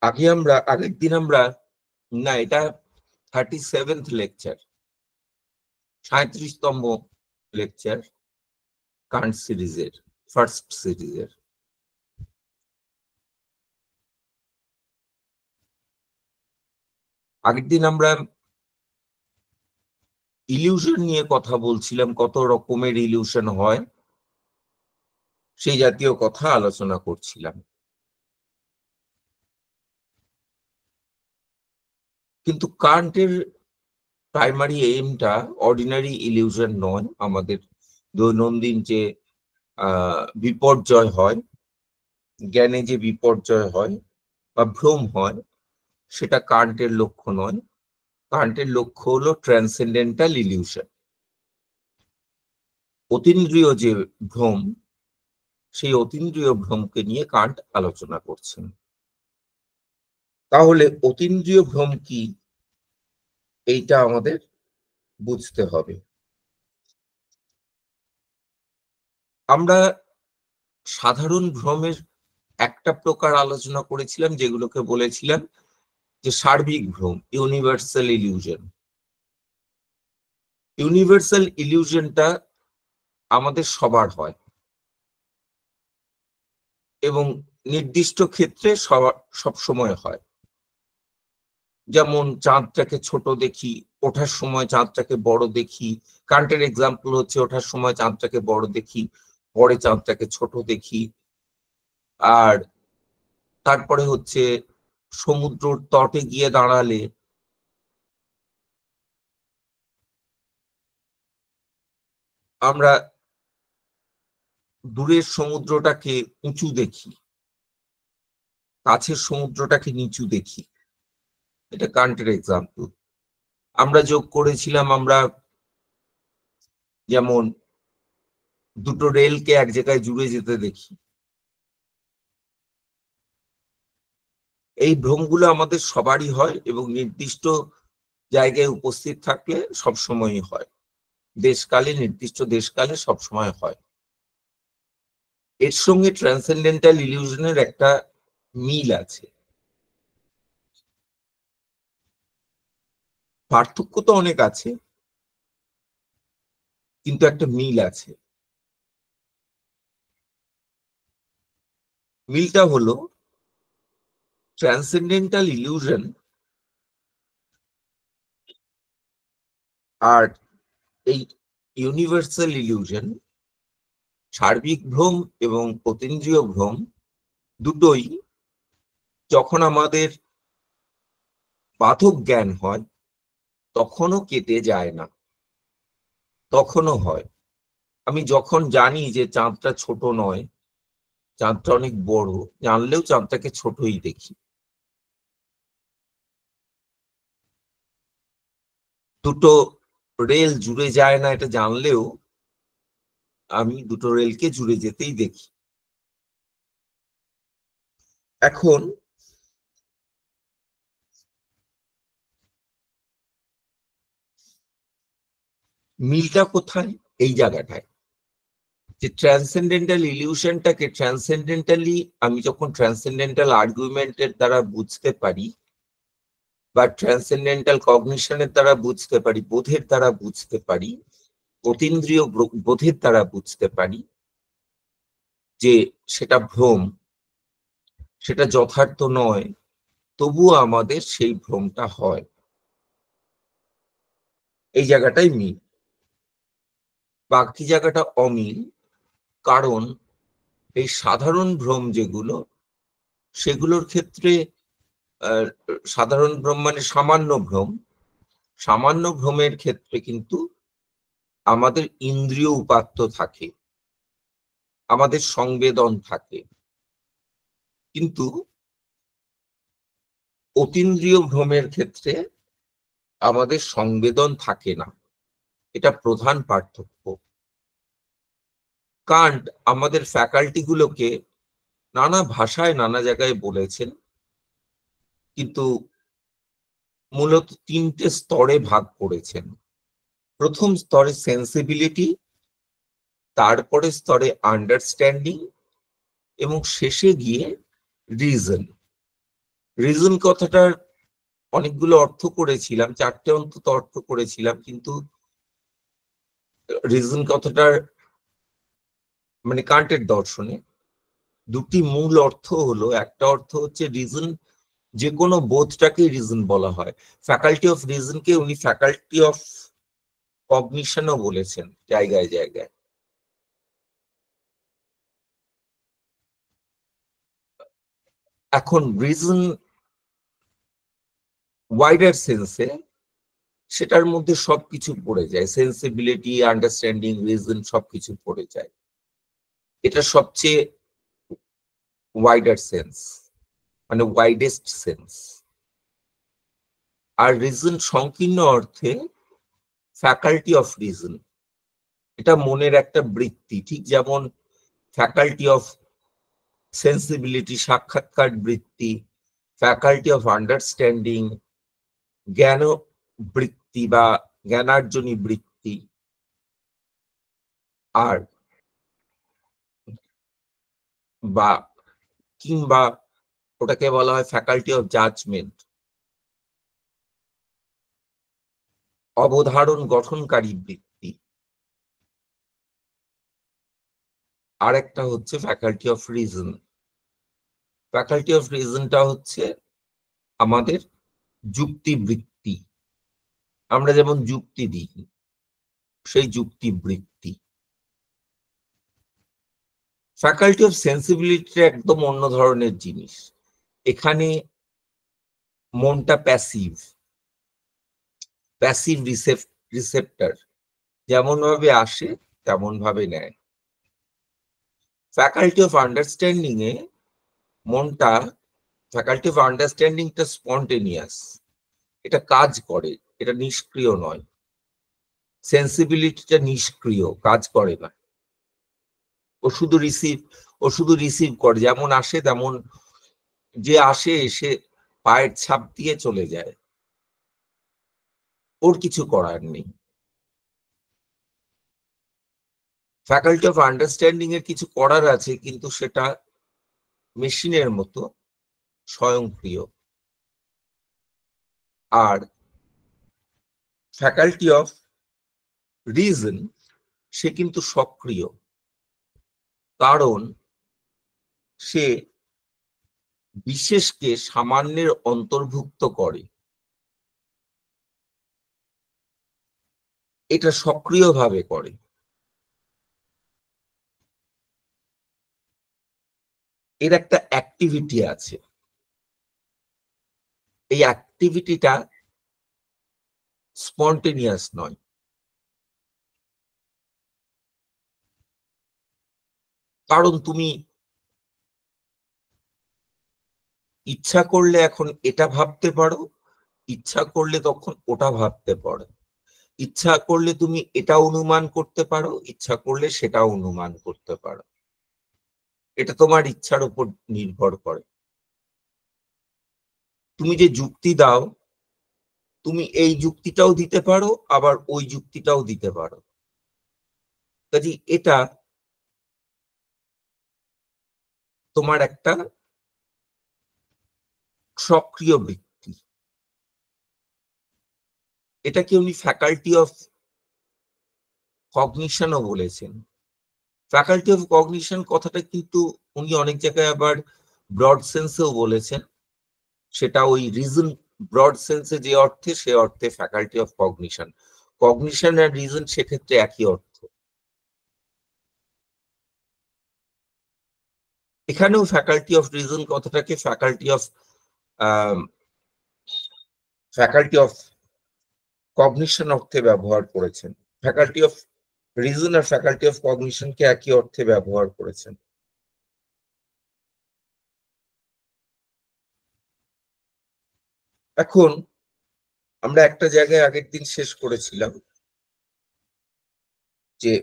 আগের দিন আমরা না, এটা 37th লেকচার, 37তম লেকচার কান্ট সিরিজের, ফার্স্ট সিরিজের। আগের দিন আমরা ইলিউশন নিয়ে কথা বলছিলাম, কত রকমের ইলিউশন হয় সেই জাতীয় কথা আলোচনা করছিলাম। কিন্তু কান্টের প্রাইমারি এইমটা অর্ডিনারি ইলিউশন নয়। আমাদের দৈনন্দিন যে বিপর্যয় হয়, জ্ঞানে যে বিপর্যয় হয় বা ভ্রম হয়, সেটা কান্টের লক্ষ্য নয়। কান্টের লক্ষ্য হলো ট্রান্সেন্ডেন্টাল ইলিউশন। অতীন্দ্রিয় যে ভ্রম, সেই অতীন্দ্রিয় ভ্রমকে নিয়ে কান্ট আলোচনা করছেন। তাহলে অতীন্দ্রিয় ভ্রম কি, এইটা আমাদের বুঝতে হবে। আমরা সাধারণ ভ্রমের একটা প্রকার আলোচনা করেছিলাম, যেগুলোকে বলেছিলাম যে সার্বিক ভ্রম, ইউনিভার্সাল ইলিউশন। ইউনিভার্সাল ইলিউশনটা আমাদের সবার হয় এবং নির্দিষ্ট ক্ষেত্রে সব সময় হয়। যেমন চাঁদটাকে ছোট দেখি, ওঠার সময় চাঁদটাকে বড় দেখি। কান্টের এক্সাম্পল হচ্ছে ওঠার সময় চাঁদটাকে বড় দেখি, পরে চাঁদটাকে ছোট দেখি। আর তারপরে হচ্ছে সমুদ্রের তটে গিয়ে দাঁড়ালে আমরা দূরের সমুদ্রটাকে উঁচু দেখি, কাছের সমুদ্রটাকে নিচু দেখি। এটা কান্টের এক্সাম্পল। আমরা যোগ করেছিলাম, আমরা যেমন দুটো রেলকে এক জায়গায় জুড়ে যেতে দেখি। এই ভ্রমগুলো আমাদের সবারই হয় এবং নির্দিষ্ট জায়গায় উপস্থিত থাকলে সবসময়ই হয়, দেশকালে, নির্দিষ্ট দেশকালে সবসময় হয়। এর সঙ্গে ট্রান্সেন্ডেন্টাল ইলিউশনের একটা মিল আছে। পার্থক্য তো অনেক আছে, কিন্তু একটা মিল আছে। মিলটা হলো ট্রান্সেন্ডেন্টাল ইলিউশন আর এই ইউনিভার্সাল ইলিউশন, সার্বিক ভ্রম এবং অতীন্দ্রিয় ভ্রম, দুটোই যখন আমাদের বাধক জ্ঞান হয় তখনও কেটে যায় না, তখনও হয়। আমি যখন জানি যে চাঁদটা ছোট নয়, চাঁদটা অনেক বড়, জানলেও চাঁদটাকে ছোটই দেখি। দুটো রেল জুড়ে যায় না এটা জানলেও আমি দুটো রেলকে জুড়ে যেতেই দেখি। এখন মিলটা কোথায়? এই জায়গাটায়, যে ট্রান্সেন্ডেন্টাল ইলিউশনটাকে ট্রান্সেন্ডেন্টালি আমি যখন ট্রান্সেন্ডেন্টাল আর্গুমেন্টের দ্বারা বুঝতে পারি বা ট্রান্সেন্ডেন্টাল কগনিশনের দ্বারা বুঝতে পারি, বোধের দ্বারা বুঝতে পারি, অতীন্দ্রিয় বোধের দ্বারা বুঝতে পারি যে সেটা ভ্রম, সেটা যথার্থ নয়, তবুও আমাদের সেই ভ্রমটা হয়। এই জায়গাটাই মিল। বাকি জায়গাটা অমিল। কারণ এই সাধারণ ভ্রম যেগুলো, সেগুলোর ক্ষেত্রে সাধারণ ভ্রম মানে সামান্য ভ্রম, সামান্য ভ্রমের ক্ষেত্রে কিন্তু আমাদের ইন্দ্রিয় উপাত্ত থাকে, আমাদের সংবেদন থাকে। কিন্তু অতীন্দ্রিয় ভ্রমের ক্ষেত্রে আমাদের সংবেদন থাকে না। এটা প্রধান পার্থক্য। কান্ট আমাদের ফ্যাকাল্টি গুলোকে নানা ভাষায় নানা জায়গায় বলেছেন, কিন্তু মূলত তিনটে স্তরে ভাগ করেছেন। প্রথম স্তরে সেন্সিবিলিটি, তারপরে স্তরে আন্ডারস্ট্যান্ডিং এবং শেষে গিয়ে রিজন। রিজন কথাটার অনেকগুলো অর্থ করেছিলাম, 4টে অন্তত অর্থ করেছিলাম, কিন্তু রিজন কথাটার মানে কান্টের দর্শনে 2টি মূল অর্থ হলো, একটা অর্থ হচ্ছে রিজন, যে কোনো বোধটাকে রিজন বলা হয়। ফ্যাকাল্টি অফ রিজনকে উনি ফ্যাকাল্টি অফ কগনিশনও বলেছেন জায়গায় জায়গায়। এখন রিজন ওয়াইডার সেন্সে সেটার মধ্যে সবকিছু পড়ে যায়, সেন্সিবিলিটি, আন্ডারস্ট্যান্ডিং, রিজন সবকিছু পড়ে যায়। এটা সবচেয়ে ওয়াইডার সেন্স, মানে ওয়াইডেস্ট সেন্স। আর রিজন সংকীর্ণ অর্থে ফ্যাকাল্টি অফ রিজন, এটা মনের একটা বৃত্তি, ঠিক যেমন ফ্যাকাল্টি অফ সেন্সিবিলিটি সাক্ষাৎকার বৃত্তি, ফ্যাকাল্টি অফ আন্ডারস্ট্যান্ডিং জ্ঞান বৃত্তি বা জ্ঞানার্জনী বৃত্তি, আর বা কিংবা ওটাকে বলা হয় ফ্যাকাল্টি অফ জাজমেন্ট, অবধারণ গঠনকারী বৃত্তি। আর একটা হচ্ছে faculty of reason. Faculty of রিজনটা হচ্ছে আমাদের যুক্তি বৃত্তি, আমরা যেমন যুক্তি দিই, সেই যুক্তি বৃত্তি। ফ্যাকাল্টি অফ সেন্সিবিলিটি একদম অন্য ধরনের জিনিস। এখানে মনটা প্যাসিভ, প্যাসিভ রিসেপ্টর, যেমন ভাবে আসে তেমন ভাবে নেয়। ফ্যাকাল্টি অফ আন্ডারস্ট্যান্ডিং এ মনটা, ফ্যাকাল্টি অফ আন্ডারস্ট্যান্ডিংটা স্পন্টেনিয়াস, এটা কাজ করে, এটা নিষ্ক্রিয় নয়। সেন্সিবিলিটিটা নিষ্ক্রিয়, কাজ করে না, ও শুধু রিসিভ করে, যেমন আসে তেমন, যে আসে এসে পায়ের ছাপ দিয়ে চলে যায়, ওর কিছু করার নেই। ফ্যাকাল্টি অফ আন্ডারস্ট্যান্ডিং এর কিছু করার আছে, কিন্তু সেটা মেশিনের মতো স্বয়ংক্রিয়। আর ফ্যাকাল্টি অফ রিজন সে কিন্তু সক্রিয়, কারণ সে বিশেষকে সামান্যের অন্তর্ভুক্ত করে, এটা সক্রিয়ভাবে করে। এর একটা অ্যাক্টিভিটি আছে, এই অ্যাক্টিভিটিটা স্পন্টেনিয়াস নয়। কারণ তুমি ইচ্ছা করলে এখন এটা ভাবতে পারো, ইচ্ছা করলে তখন ওটা ভাবতে পারো, ইচ্ছা করলে তুমি এটা অনুমান করতে পারো, ইচ্ছা করলে সেটা অনুমান করতে পারো। এটা তোমার ইচ্ছার উপর নির্ভর করে। তুমি যে যুক্তি দাও, তুমি এই যুক্তিটাও দিতে পারো, আবার ওই যুক্তিটাও দিতে পারো। কাজে এটা তোমার একটা সক্রিয় বৃত্তি। এটাকে উনি ফ্যাকাল্টি অফ কগনিশনও বলেছেন। ফ্যাকাল্টি অফ কগনিশন কথাটা কিন্তু উনি অনেক জায়গায় আবার ব্রড সেন্সেও বলেছেন, সেটা ওই রিজন ব্রড সেন্সে যে অর্থে, সে অর্থে ফ্যাকাল্টি অফ কগনিশন। কগনিশন আর রিজন সেক্ষেত্রে একই অর্থ। এখানেও ফ্যাকাল্টি অফ রিজন কথাটাকে ফ্যাকাল্টি অফ কগনিশন অর্থে ব্যবহার করেছেন। ফ্যাকাল্টি অফ রিজন আর ফ্যাকাল্টি অফ কগনিশনকে একই অর্থে ব্যবহার করেছেন। এখন আমরা একটা জায়গায় আগের দিন শেষ করেছিলাম যে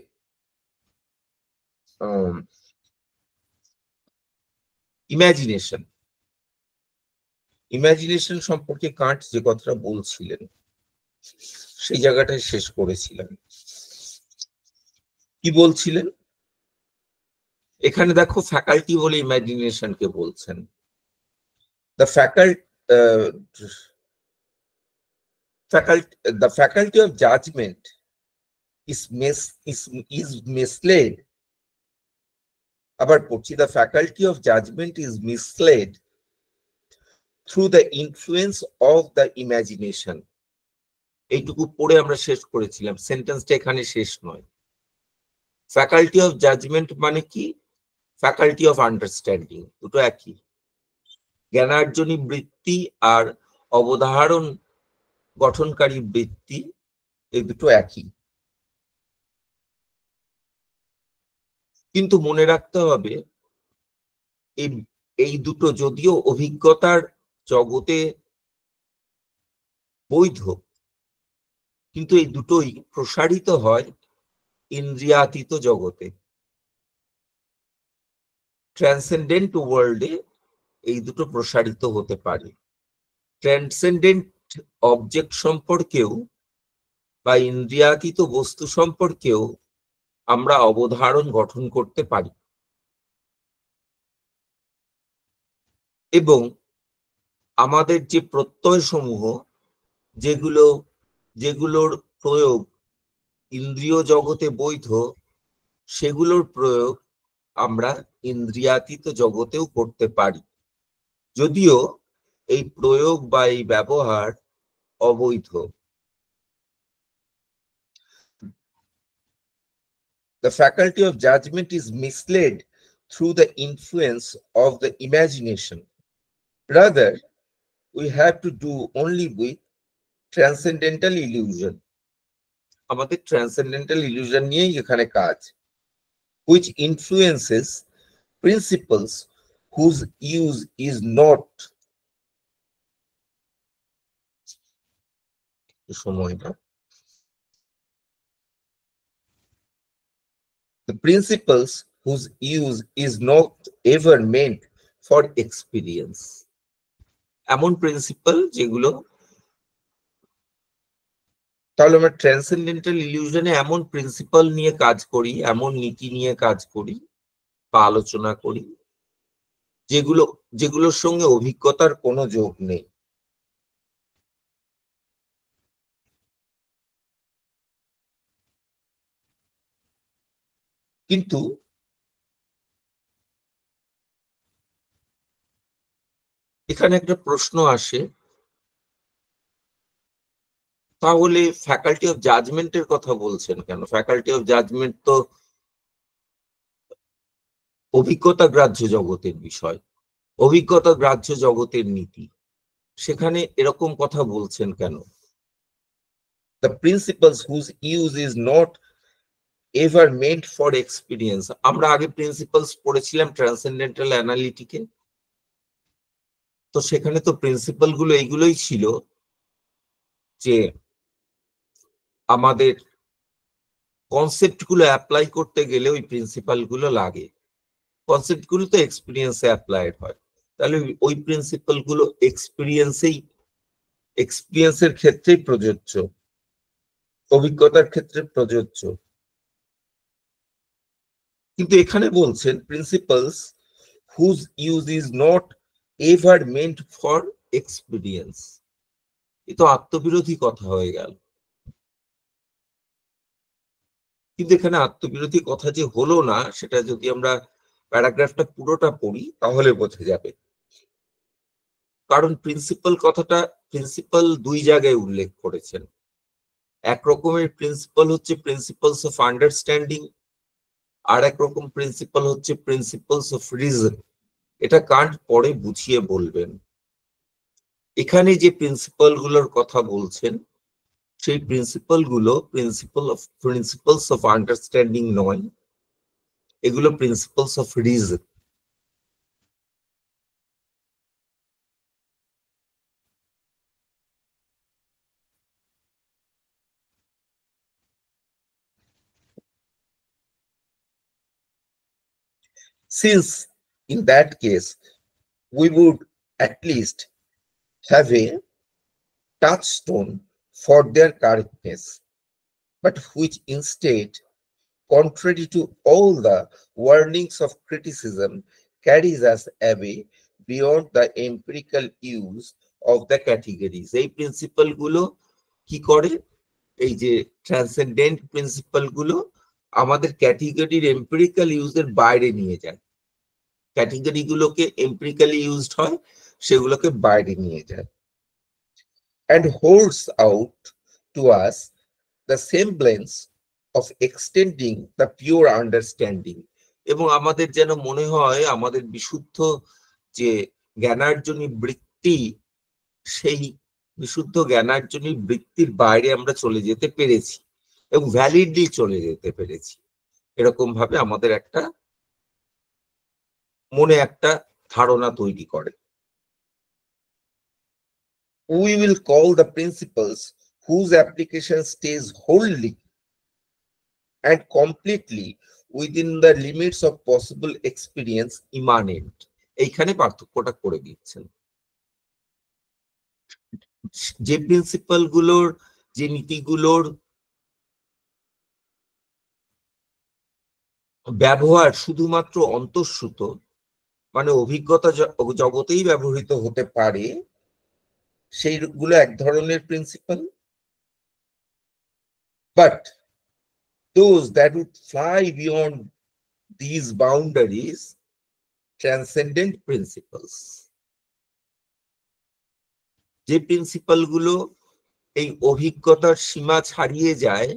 ইমাজিনেশন, ইমাজিনেশন সম্পর্কে কান্ট যে কথাটা বলছিলেন সেই জায়গাটায় শেষ করেছিলাম। কি বলছিলেন? এখানে দেখো ফ্যাকাল্টি বলে ইমাজিনেশনকে বলছেন, The faculty of judgment is misled. আবার পড়ছি, the faculty of judgment is misled through the influence of the imagination. এইটুকু পড়ে আমরা শেষ করেছিলাম, সেন্টেন্সটা এখানে শেষ নয়। ফ্যাকাল্টি অফ জাজমেন্ট মানে কি? ফ্যাকাল্টি অফ আন্ডারস্ট্যান্ডিং, দুটো একই। জ্ঞানার্জনী বৃত্তি আর অবধারণ গঠনকারী বৃত্তি, এই দুটো একই। কিন্তু মনে রাখতে হবে এই দুটো যদিও অভিজ্ঞতার জগতে বৈধ, কিন্তু এই দুটোই প্রসারিত হয় ইন্দ্রিয়াতীত জগতে, ট্রান্সেন্ডেন্ট ওয়ার্ল্ডে এই দুটো প্রসারিত হতে পারে। ট্রান্সেন্ডেন্ট অবজেক্ট সম্পর্কেও বা ইন্দ্রিয়াতীত বস্তু সম্পর্কেও আমরা অবধারণ গঠন করতে পারি, এবং আমাদের যে প্রত্যয় সমূহ যেগুলোর প্রয়োগ ইন্দ্রিয় জগতে বৈধ, সেগুলোর প্রয়োগ আমরা ইন্দ্রিয়াতীত জগতেও করতে পারি, যদিও এই প্রয়োগ বা এই ব্যবহার অবৈধ। The faculty of judgment is misled through the influence of the imagination. Rather, we have to do only with transcendental illusion. আমাদের transcendental illusion নিয়েই এখানে কাজ, which influences principles whose use is not the principles whose use is not ever meant for experience. এমন principal যেগুলো, তাহলে আমরা transcendental ইলিউশনে এমন principal নিয়ে কাজ করি, এমন নীতি নিয়ে কাজ করি বা আলোচনা করি যেগুলোর সঙ্গে অভিজ্ঞতার কোনো যোগ নেই। কিন্তু এখানে একটা প্রশ্ন আসে, তাহলে ফ্যাকাল্টি অফ জাজমেন্টের কথা বলছেন কেন? ফ্যাকাল্টি অফ জাজমেন্ট তো অভিজ্ঞতা গ্রাহ্য জগতের বিষয়, অভিজ্ঞতা গ্রাহ্য জগতের নীতি, সেখানে এরকম কথা বলছেন কেন? The principles whose use is not ever meant for experience. আমরা আগে প্রিন্সিপালস পড়েছিলাম ট্রান্সেন্ডেন্টাল অ্যানালিটিকে, তো সেখানে তো প্রিন্সিপাল গুলো এইগুলোই ছিল যে আমাদের কনসেপ্ট গুলো অ্যাপ্লাই করতে গেলে ওই প্রিন্সিপাল গুলো লাগে, কনসেপ্ট গুলো তো এক্সপিরিয়েন্সে অ্যাপ্লাইড হয়, তাহলে ওই প্রিন্সিপাল গুলো এক্সপিরিয়েন্সের ক্ষেত্রেই প্রযোজ্য, অভিজ্ঞতার ক্ষেত্রে প্রযোজ্য। কিন্তু এখানে বলছেন principles whose use is not ever meant for experience. এ তো আত্মবিরোধী কথা হয়ে গেল। কিন্তু এখানে আত্মবিরোধী কথা যে হলো না, সেটা যদি আমরা প্যারাগ্রাফটা পুরোটা পড়ি তাহলে বোঝা যাবে। কারণ প্রিন্সিপাল দুই জায়গায় উল্লেখ করেছেন। এক রকমের প্রিন্সিপাল হচ্ছে প্রিন্সিপালস অফ আন্ডারস্ট্যান্ডিং, আর এক রকম প্রিন্সিপাল হচ্ছে প্রিন্সিপালস অফ রিজন। এটা কান্ট পরে বুঝিয়ে বলবেন। এখানে যে প্রিন্সিপাল গুলোর কথা বলছেন, সেই প্রিন্সিপাল গুলো প্রিন্সিপালস অফ আন্ডারস্ট্যান্ডিং নয়, এগুলো principles of reason. Since in that case we would at least have a touchstone for their correctness, but which instead, contrary to all the warnings of criticism, carries us away beyond the empirical use of the categories. এই principal গুলো কি করে, এই যে ট্রান্সেন্ডেন্ট principal গুলো আমাদের ক্যাটেগরির empirical ইউজের বাইরে নিয়ে যায়। ক্যাটেগরি গুলোকে এম্পিরিক্যালি ইউজড হয়, সেগুলোকে বাইরে নিয়ে যায়। and holds out to us the semblance of extending the pure understanding, এবং আমাদের যেন মনে হয় আমাদের বিশুদ্ধ যে জ্ঞানার্জনী বৃত্তি, সেই বিশুদ্ধ জ্ঞানার্জনী বৃত্তির বাইরে আমরা চলে যেতে পেরেছি এবং ভ্যালিডলি চলে যেতে পেরেছি, এরকম ভাবে আমাদের একটা মনে একটা ধারণা তৈরি করে। We will call the principles whose application stays wholly and completely within the limits of possible experience immanent. এইখানে পার্থক্যটা করে দিচ্ছেন। যে প্রিন্সিপাল গুলোর, যে নীতিগুলোর ব্যবহার শুধুমাত্র অন্তঃসূত, মানে অভিজ্ঞতা জগতেই ব্যবহৃত হতে পারে, সেইগুলো এক ধরনের principal. But those that would fly beyond these boundaries, transcendent principles. যে প্রিন্সিপাল গুলো এই অভিজ্ঞতার সীমা ছাড়িয়ে যায়,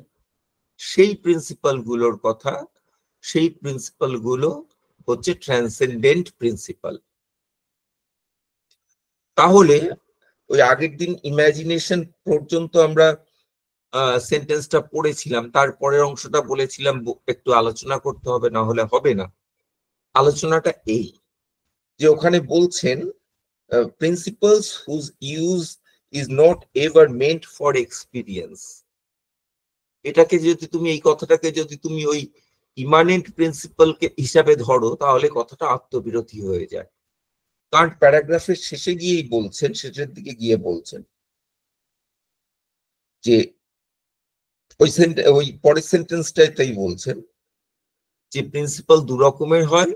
সেই প্রিন্সিপাল গুলোর কথা, সেই প্রিন্সিপাল গুলো হচ্ছে ট্রান্সেন্ডেন্ট প্রিন্সিপাল। তাহলে ওই আগের দিন ইমাজিনেশন পর্যন্ত আমরা সেন্টেন্সটা পড়েছিলাম, তারপরের অংশটা বলেছিলাম একটু আলোচনা করতে হবে, না হলে হবে না। আলোচনাটা এই যে ওখানে বলছেন principles whose use is not ever meant for experience. এটাকে যদি তুমি, এই কথাটাকে যদি তুমি ওই ইমানেন্ট প্রিন্সিপালকে হিসাবে ধরো, তাহলে কথাটা আত্মবিরোধী হয়ে যায়। কারণ প্যারাগ্রাফের শেষে গিয়েই বলছেন, শেষের দিকে গিয়ে বলছেন যে ওই পরের সেন্টেন্সটাই বলছেন যে প্রিন্সিপাল দু রকমের হয়,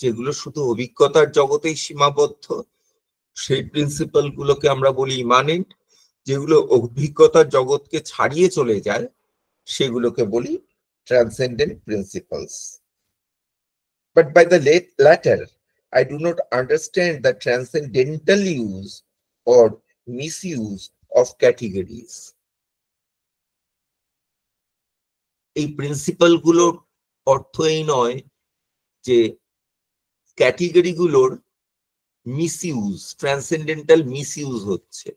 যেগুলো শুধু অভিজ্ঞতার জগতেই সীমাবদ্ধ, সেই প্রিন্সিপাল গুলোকে আমরা বলি ইমানেন্ট। যেগুলো অভিজ্ঞতার জগৎকে ছাড়িয়ে চলে যায়, সেগুলোকে বলি transcendent principles. But by the latter I do not understand the transcendental use or misuse of categories. এই প্রিন্সিপাল গুলোর অর্থ এই নয় যে ক্যাটেগরি গুলোর মিসইউজ, ট্রান্সেন্ডেন্টাল মিসইউজ হচ্ছে,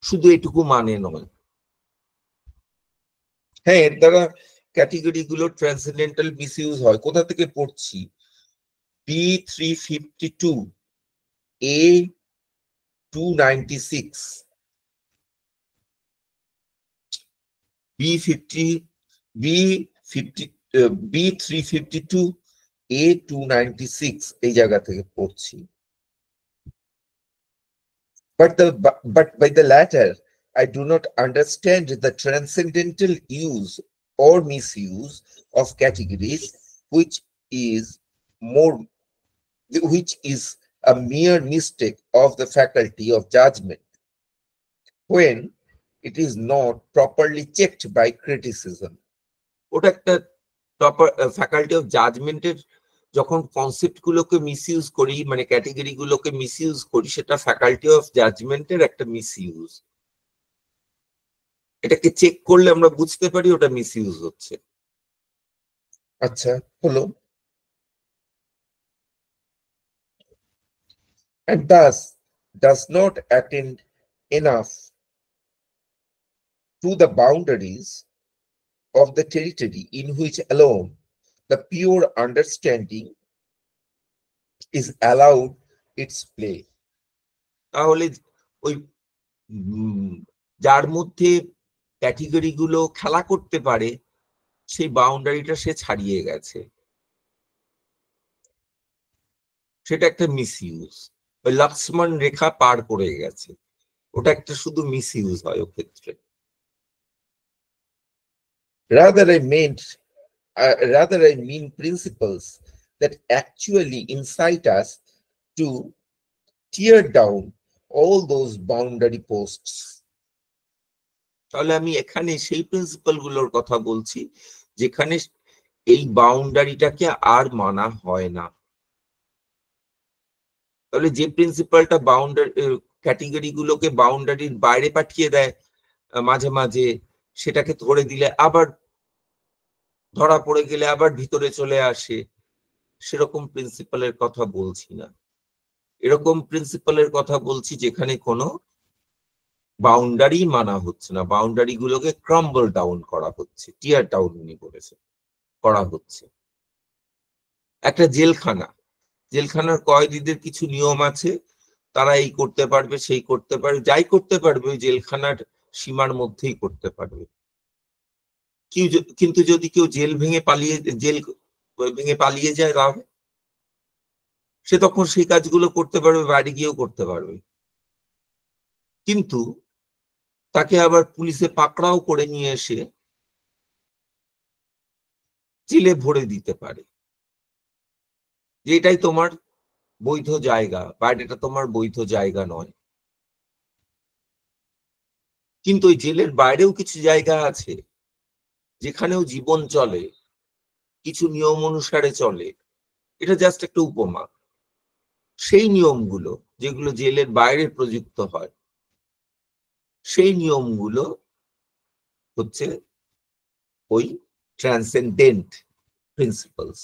শুধু এটুকু মানে নয়। হ্যাঁ, এর দ্বারা ক্যাটেগরি গুলো ট্রান্সেন্ডেন্টাল মিসইউজ হয়। কোথা থেকে পড়ছি? B352 A296, B352 A296 এই জায়গা থেকে পড়ছি। But by the latter I do not understand the transcendental use or misuse of categories, which is a mere mistake of the faculty of judgment when it is not properly checked by criticism. ওটা একটা proper faculty of জাজমেন্টের, যখন concept গুলোকে misuse করি, মানে category গুলোকে misuse করি, সেটা faculty of জাজমেন্টের একটা মিসইউজ। এটাকে চেক করলে আমরা বুঝতে পারি ওটা মিসইউজ হচ্ছে। আচ্ছা, হলো। And thus does not attend enough to the boundaries of the territory in which alone the pure understanding is allowed its play. তাহলে ওই যার মধ্যে ক্যাটেগরি গুলো খেলা করতে পারে, সেই বাউন্ডারিটা সে ছাড়িয়ে গেছে, সেটা একটা মিসইউজ। ওই লক্ষ্মণ রেখা পার করে গেছে, ওটা একটা শুধু মিসইউজ হয় ও ক্ষেত্রে। Rather I mean principles that actually incite us to tear down all those boundary posts. তাহলে আমি এখানে সেই প্রিন্সিপাল গুলোর কথা বলছি যেখানে এই বাউন্ডারিটাকে আর মানা হয় না। তাহলে যে প্রিন্সিপালটা বাউন্ডারি ক্যাটেগরি গুলোকে বাউন্ডারির বাইরে পাঠিয়ে দেয় মাঝে মাঝে, সেটাকে ধরে দিলে আবার ধরা পড়ে গেলে আবার ভিতরে চলে আসে, সেরকম প্রিন্সিপালের কথা বলছি না। এরকম প্রিন্সিপালের কথা বলছি যেখানে কোনো বাউন্ডারি মানা হচ্ছে না, বাউন্ডারি গুলোকে ক্রাম্বল ডাউন করা হচ্ছে, টিয়ার ডাউন উনি বলেছেন করা হচ্ছে। একটা জেলখানা, জেলখানার কয়েদিদের কিছু নিয়ম আছে, তারা এই করতে পারবে সেই করতে পারবে, যাই করতে পারবে ওই জেলখানার সীমার মধ্যেই করতে পারবে। কিন্তু যদি কেউ জেল ভেঙে পালিয়ে যায়, তাহলে সে তখন সেই কাজগুলো করতে পারবে, বাইরে গিয়েও করতে পারবে। কিন্তু তাকে আবার পুলিশে পাকড়াও করে নিয়ে এসে জেলে ভরে দিতে পারে যে এটাই তোমার বৈধ জায়গা, বাইরেটা তোমার বৈধ জায়গা নয়। কিন্তু ওই জেলের বাইরেও কিছু জায়গা আছে যেখানেও জীবন চলে, কিছু নিয়ম অনুসারে চলে। এটা জাস্ট একটা উপমা। সেই নিয়মগুলো যেগুলো জেলের বাইরে প্রযুক্ত হয়, সেই নিয়মগুলো হচ্ছে ওই ট্রান্সেন্ডেন্ট principles.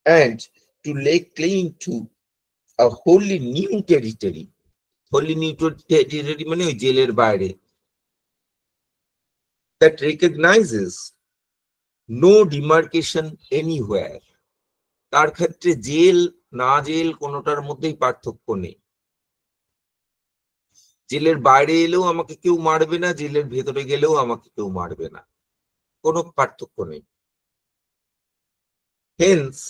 And to lay claim to a wholly new territory, wholly new territory মানে ওই জেলের বাইরে, that recognizes no demarcation anywhere, তার ক্ষেত্রে জেল না জেল কোনোটার মধ্যেই পার্থক্য নেই। জেলের বাইরে এলেও আমাকে কেউ মারবে না, জেলের ভেতরে গেলেও আমাকে কেউ মারবে না, কোনো পার্থক্য নেই। Hence,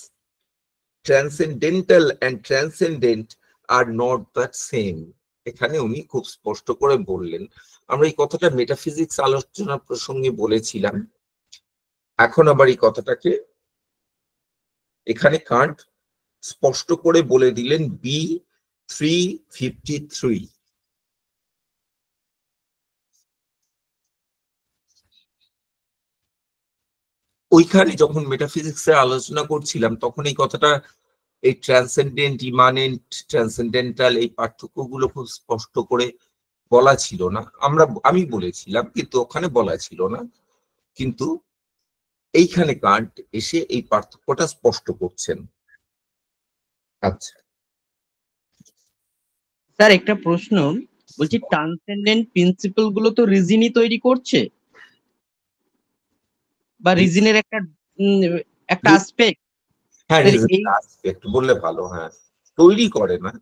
transcendental and transcendent are not the same. এখানে উনি খুব স্পষ্ট করে বললেন। আমরা এই কথাটা মেটাফিজিক্স আলোচনা প্রসঙ্গে বলেছিলাম, এখন আবার এই কথাটাকে এখানে কান্ট স্পষ্ট করে বলে দিলেন B353। ওইখানে যখন মেটাফিজিক্সের আলোচনা করছিলাম তখন এই কথাটা, এই ট্রান্সেন্ডেন্ট, ইমানেন্ট, ট্রান্সেন্ডেন্টাল, এই পার্থক্যগুলো খুব স্পষ্ট করে বলা ছিল না। আমি বলেছিলাম কিন্তু ওখানে বলা ছিল না, কিন্তু এইখানে কান্ট এসে এই পার্থক্যটা স্পষ্ট করছেন। আচ্ছা স্যার, একটা প্রশ্ন, বলছি ট্রান্সেন্ডেন্ট প্রিন্সিপাল গুলো তো রিজনই তৈরি করছে, বা রিজনের একটা অ্যাসপেক্ট। হ্যাঁ, অ্যাসপেক্ট বললে ভালো। হ্যাঁ, তৈরি করে না।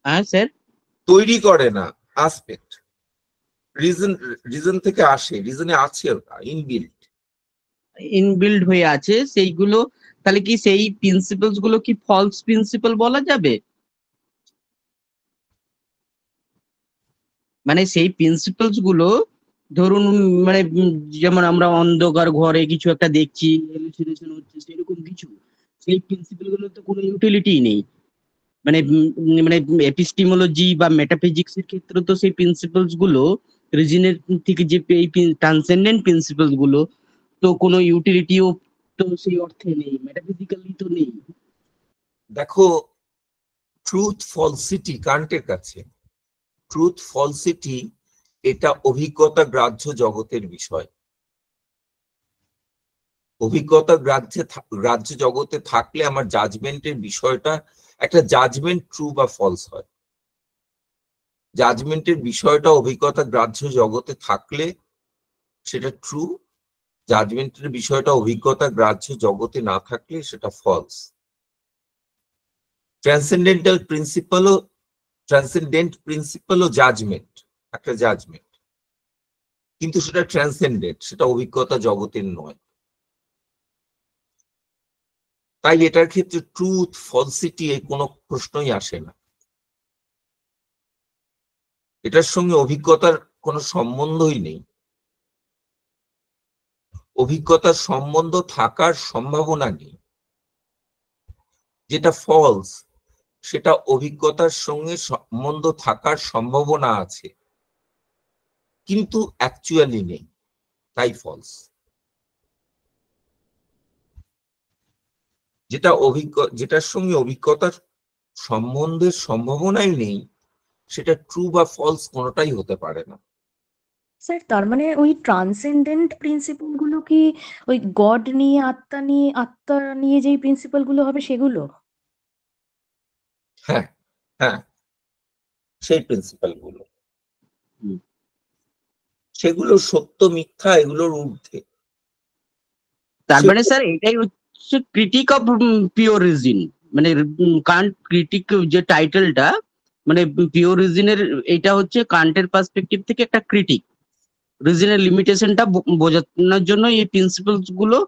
হ্যাঁ স্যার, তৈরি করে না, অ্যাসপেক্ট। রিজন থেকে আসে, রিজনে আছে, ওটা ইনবিল্ট। ইনবিল্ড হয়ে আছে সেইগুলো, তাহলে কি সেই প্রিন্সিপালস গুলো কি ফলস প্রিন্সিপাল বলা যাবে? মানে সেই প্রিন্সিপালস গুলো ধরুন, মানে যেমন আমরা অন্ধকার ঘরে কিছু একটা দেখছি, হ্যালুসিনেশন হচ্ছে, সেরকম কিছু, সেই প্রিন্সিপাল গুলো তো কোনো ইউটিলিটি নেই। মানে মানে এপিস্টিমোলজি বা মেটাফিজিক্স এর ক্ষেত্রে তো সেই প্রিন্সিপালস গুলো রিজনের থেকে যে এই ট্রান্সেন্ডেন্ট প্রিন্সিপালস গুলো তো কোনো ইউটিলিটিও তো সেই অর্থে নেই, মেটাফিজিক্যালি তো নেই। দেখো, ট্রুথ ফলসিটি কান্টের কাছে, ট্রুথ ফলসিটি এটা অভিজ্ঞতা গ্রাহ্য জগতের বিষয়। অভিজ্ঞতা গ্রাহ্য জগতে থাকলে আমার জাজমেন্টের বিষয়টা, একটা জাজমেন্ট ট্রু বা ফলস হয়। জাজমেন্টের বিষয়টা অভিজ্ঞতা গ্রাহ্য জগতে থাকলে সেটা ট্রু, জাজমেন্টের বিষয়টা অভিজ্ঞতা গ্রাহ্য জগতে না থাকলে সেটা ফলস। ট্রান্সেন্ডেন্ট প্রিন্সিপালও জাজমেন্ট, একটা জাজমেন্ট, কিন্তু সেটা ট্রান্সেন্ডেন্ট, সেটা অভিজ্ঞতা জগতের নয়। তাই এটার ক্ষেত্রে ট্রুথ ফলসিটি এই কোনো প্রশ্নই আসে না। এটার সঙ্গে অভিজ্ঞতার কোনো সম্বন্ধই নেই। অভিজ্ঞতার সম্বন্ধ থাকার সম্ভাবনা নেই। যেটা ফলস সেটা অভিজ্ঞতার সঙ্গে সম্বন্ধ থাকার সম্ভাবনা আছে, কিন্তু অ্যাকচুয়ালি নেই, তাই ফলস। যেটার সঙ্গে অভিজ্ঞতার সম্বন্ধের সম্ভাবনাই নেই, সেটা ট্রু বা ফলস কোনোটাই হতে পারে না। স্যার তার মানে ওই ট্রান্সেন্ডেন্ট প্রিন্সিপাল গুলো কি ওই গড নিয়ে আত্মা নিয়ে যেই প্রিন্সিপাল গুলো হবে সেগুলো? হ্যাঁ, হ্যাঁ, সেই প্রিন্সিপাল গুলো, হুম। সেগুলো সত্য মিথ্যা এগুলোর ঊর্ধ্বে। তার মানে স্যার এটাই হচ্ছে ক্রিটিক অফ পিওর রিজন, মানে কান্ট ক্রিটিক যে টাইটেলটা, মানে পিওর রিজনের, এটা হচ্ছে কান্টের পার্সপেক্টিভ থেকে একটা ক্রিটিক রিজনের লিমিটেশনটা বোঝানোর জন্য এই প্রিন্সিপালস গুলো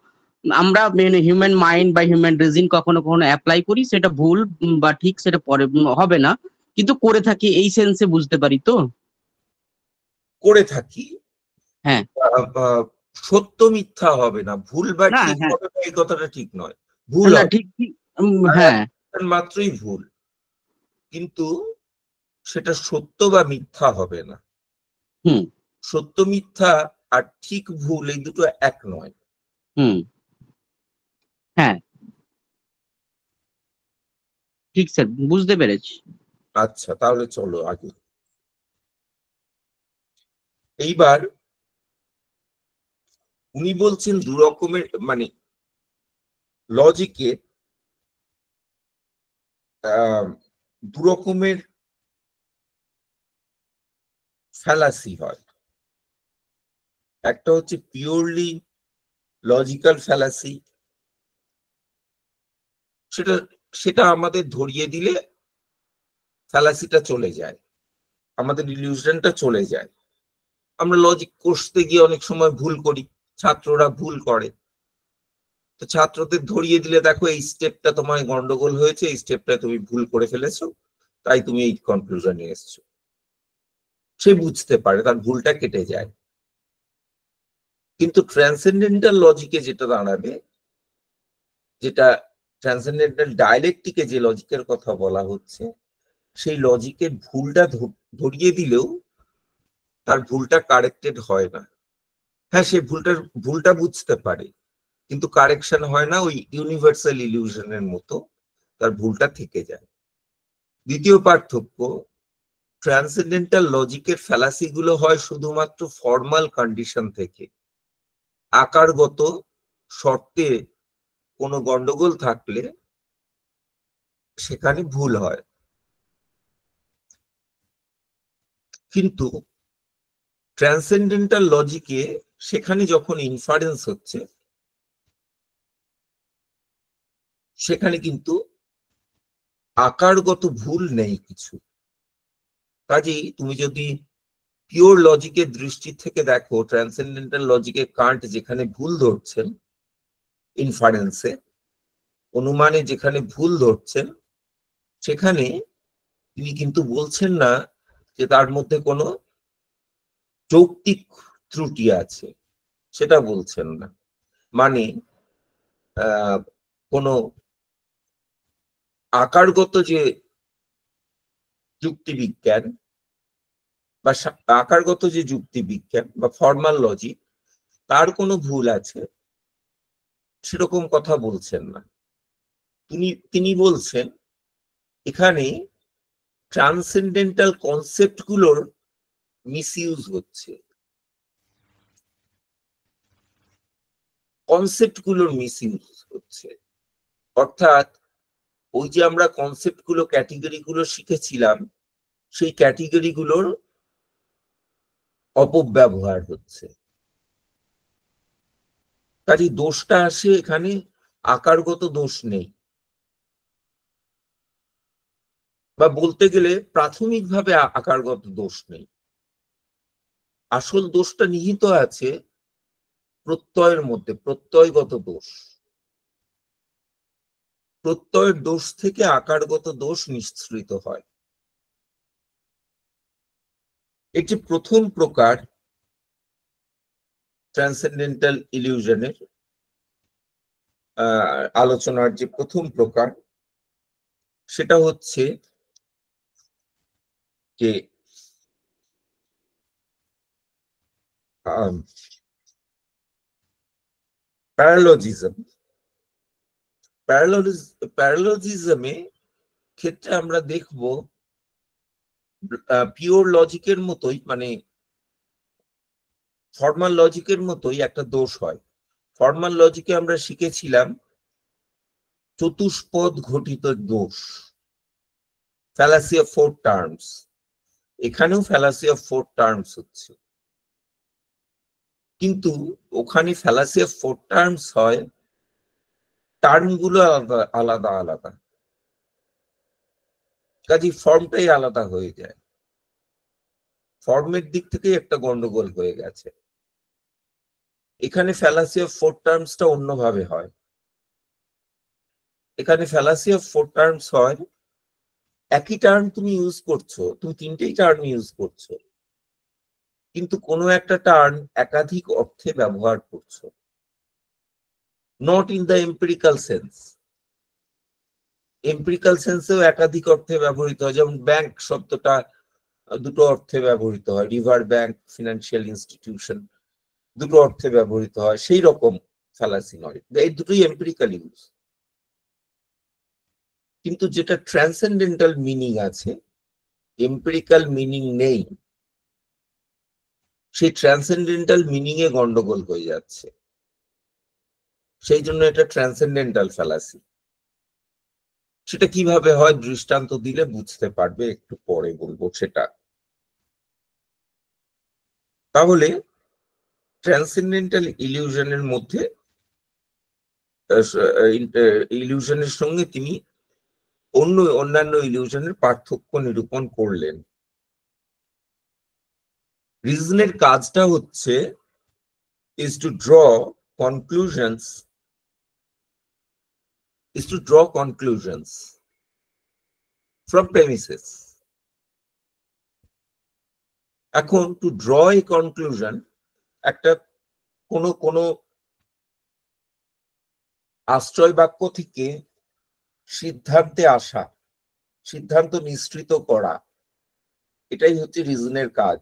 আমরা হিউম্যান মাইন্ড বা হিউম্যান রিজন কখনো কখনো অ্যাপ্লাই করি, সেটা ভুল বা ঠিক সেটা পরে হবে না, কিন্তু করে থাকি এই সেন্সে বুঝতে পারি তো। করে থাকি। হ্যাঁ, সত্য মিথ্যা হবে না, ভুল বা না, ঠিক হ্যাঁ, হবে না, এই কথাটা ঠিক নয়। ভুল না হবে, ঠিক ঠিক, হ্যাঁ, মাত্রই ভুল, কিন্তু সেটা সত্য বা মিথ্যা হবে না। হুম, সত্য মিথ্যা আর ঠিক ভুল এই দুটো এক নয়। হুম, হ্যাঁ, ঠিক স্যার, বুঝতে পেরেছি। আচ্ছা, তাহলে চলো আগে। এইবার উনি বলছেন দু রকমের, মানে লজিকে দু রকমের ফ্যালাসি হয়। একটা হচ্ছে পিওরলি লজিক্যাল ফ্যালাসি, সেটা সেটা আমাদের ধরিয়ে দিলে ফ্যালাসিটা চলে যায়, আমাদের ইলিউশনটা চলে যায়। আমরা লজিক কষতে গিয়ে অনেক সময় ভুল করি, ছাত্ররা ভুল করে, তো ছাত্রদের ধরিয়ে দিলে দেখো এই স্টেপটা তোমার গন্ডগোল হয়েছে, এই স্টেপটা তুমি ভুল করে ফেলেছো, তাই তুমি এই কনক্লুশনে এসছো। সে বুঝতে পারে, তার ভুলটা কেটে যায়। কিন্তু ট্রান্সেন্ডেন্টাল লজিকে যেটা দাঁড়াবে, যেটা ট্রান্সেন্ডেন্টাল ডায়ালেক্টিকে যে লজিকের কথা বলা হচ্ছে, সেই লজিকের ভুলটা ধরিয়ে দিলেও তার ভুলটা কারেক্টেড হয় না। হ্যাঁ, সে ভুলটা বুঝতে পারে, কিন্তু কারেকশন হয় না, ওই ইউনিভার্সাল ইলিউশনের মতো তার ভুলটা থেকে যায়। দ্বিতীয় পার্থক্য, ট্রান্সেন্ডেন্টাল লজিকের ফ্যালাসি গুলো হয় শুধুমাত্র ফর্মাল কন্ডিশন থেকে, আকারগত শর্তে কোনো গন্ডগোল থাকলে সেখানে ভুল হয়। কিন্তু ট্রান্সেন্ডেন্টাল লজিকে সেখানে যখন ইনফারেন্স হচ্ছে, সেখানে কিন্তু আকারগত ভুল নেই কিছু। কাজেই তুমি যদি পিওর লজিকের দৃষ্টি থেকে দেখো, ট্রান্সেন্ডেন্টাল লজিকে কান্ট যেখানে ভুল ধরছেন, ইনফারেন্সে অনুমানে যেখানে ভুল ধরছেন, সেখানে তিনি কিন্তু বলছেন না যে তার মধ্যে কোনো যৌক্তিক ত্রুটি আছে, সেটা বলছেন না। মানে কোনো আকারগত যে যুক্তিবিজ্ঞান বা আকারগত যে যুক্তিবিজ্ঞান বা ফর্মাল লজিক, তার কোনো ভুল আছে সেরকম কথা বলছেন না। তিনি বলছেন এখানে ট্রান্সেন্ডেন্টাল কনসেপ্ট গুলোর মিসইউজ হচ্ছে, কনসেপ্ট গুলোর মিসইউজ হচ্ছে। অর্থাৎ ওই যে আমরা কনসেপ্ট গুলো, ক্যাটেগরি গুলো শিখেছিলাম, সেই ক্যাটেগরি গুলোর অপব্যবহার হচ্ছে। কাজে দোষটা আসে এখানে, আকারগত দোষ নেই, বা বলতে গেলে প্রাথমিকভাবে আকারগত দোষ নেই। আসল দোষটা নিহিত আছে প্রত্যয়ের মধ্যে, প্রত্যয়গত দোষ। প্রত্যয়ের দোষ থেকে আকারগত দোষ নিঃসৃত হয়। এটি প্রথম প্রকার ট্রান্সেন্ডেন্টাল ইলিউশনের আলোচনার যে প্রথম প্রকার, সেটা হচ্ছে যে প্যারালজিজম। প্যারালজিজমে ক্ষেত্রে আমরা দেখব পিওর লজিকের মতোই, মানে ফর্মাল লজিকের মতোই একটা দোষ হয়। ফর্মাল লজিকে আমরা শিখেছিলাম চতুষ্পদ ঘটিত দোষ, ফ্যালাসি অফ ফোর টার্মস। এখানেও ফ্যালাসি অফ ফোর টার্মস হচ্ছে, কিন্তু ওখানে ফ্যালাসি অফ ফোর টার্মস হয়, টার্ম গুলো আলাদা আলাদা আলাদা, কাজে ফর্মটাই আলাদা হয়ে যায়। ফর্মের দিক থেকে একটা গন্ডগোল হয়ে গেছে। এখানে ফ্যালাসি অফ ফোর টার্মসটা অন্যভাবে হয়। এখানে ফ্যালাসি অফ ফোর টার্মস হয়, একই টার্ম তুমি ইউজ করছো, তুমি তিনটেই টার্ম ইউজ করছো, কিন্তু কোনো একটা টার্ম একাধিক অর্থে ব্যবহার করছো, not in the empirical sense. Empirical সেন্সেও একাধিক অর্থে ব্যবহৃত হয়, যেমন ব্যাংক শব্দটা দুটো অর্থে ব্যবহৃত হয়, রিভার ব্যাংক, ফিনান্সিয়াল ইনস্টিটিউশন, দুটো অর্থে ব্যবহৃত হয়। সেই রকম ফ্যালাসি নয়, এই দুটোই এম্পিরিক্যাল ইউজ। কিন্তু যেটা ট্রান্সেন্ডেন্টাল মিনিং আছে, এম্পিরিক্যাল মিনিং নেই, সেই ট্রান্সেন্ডেন্টাল মিনিং এ গন্ডগোল হয়ে যাচ্ছে। সেই জন্য এটা ট্রান্সেন্ডেন্টাল ফ্যালাসি। সেটা কিভাবে হয় দৃষ্টান্ত দিলে বুঝতে পারবে, একটু পরে বলবো সেটা। তাহলে ট্রান্সেন্ডেন্টাল ইলিউশনের মধ্যে ইলিউশনের সঙ্গে তিনি অন্যান্য ইলিউশনের পার্থক্য নিরূপণ করলেন। রিজনের কাজটা হচ্ছে is to draw conclusions from premises. এখন to draw a conclusion, একটা কোন আশ্রয় বাক্য থেকে সিদ্ধান্তে আসা, সিদ্ধান্ত নিশ্চিত করা, এটাই হচ্ছে রিজনের কাজ।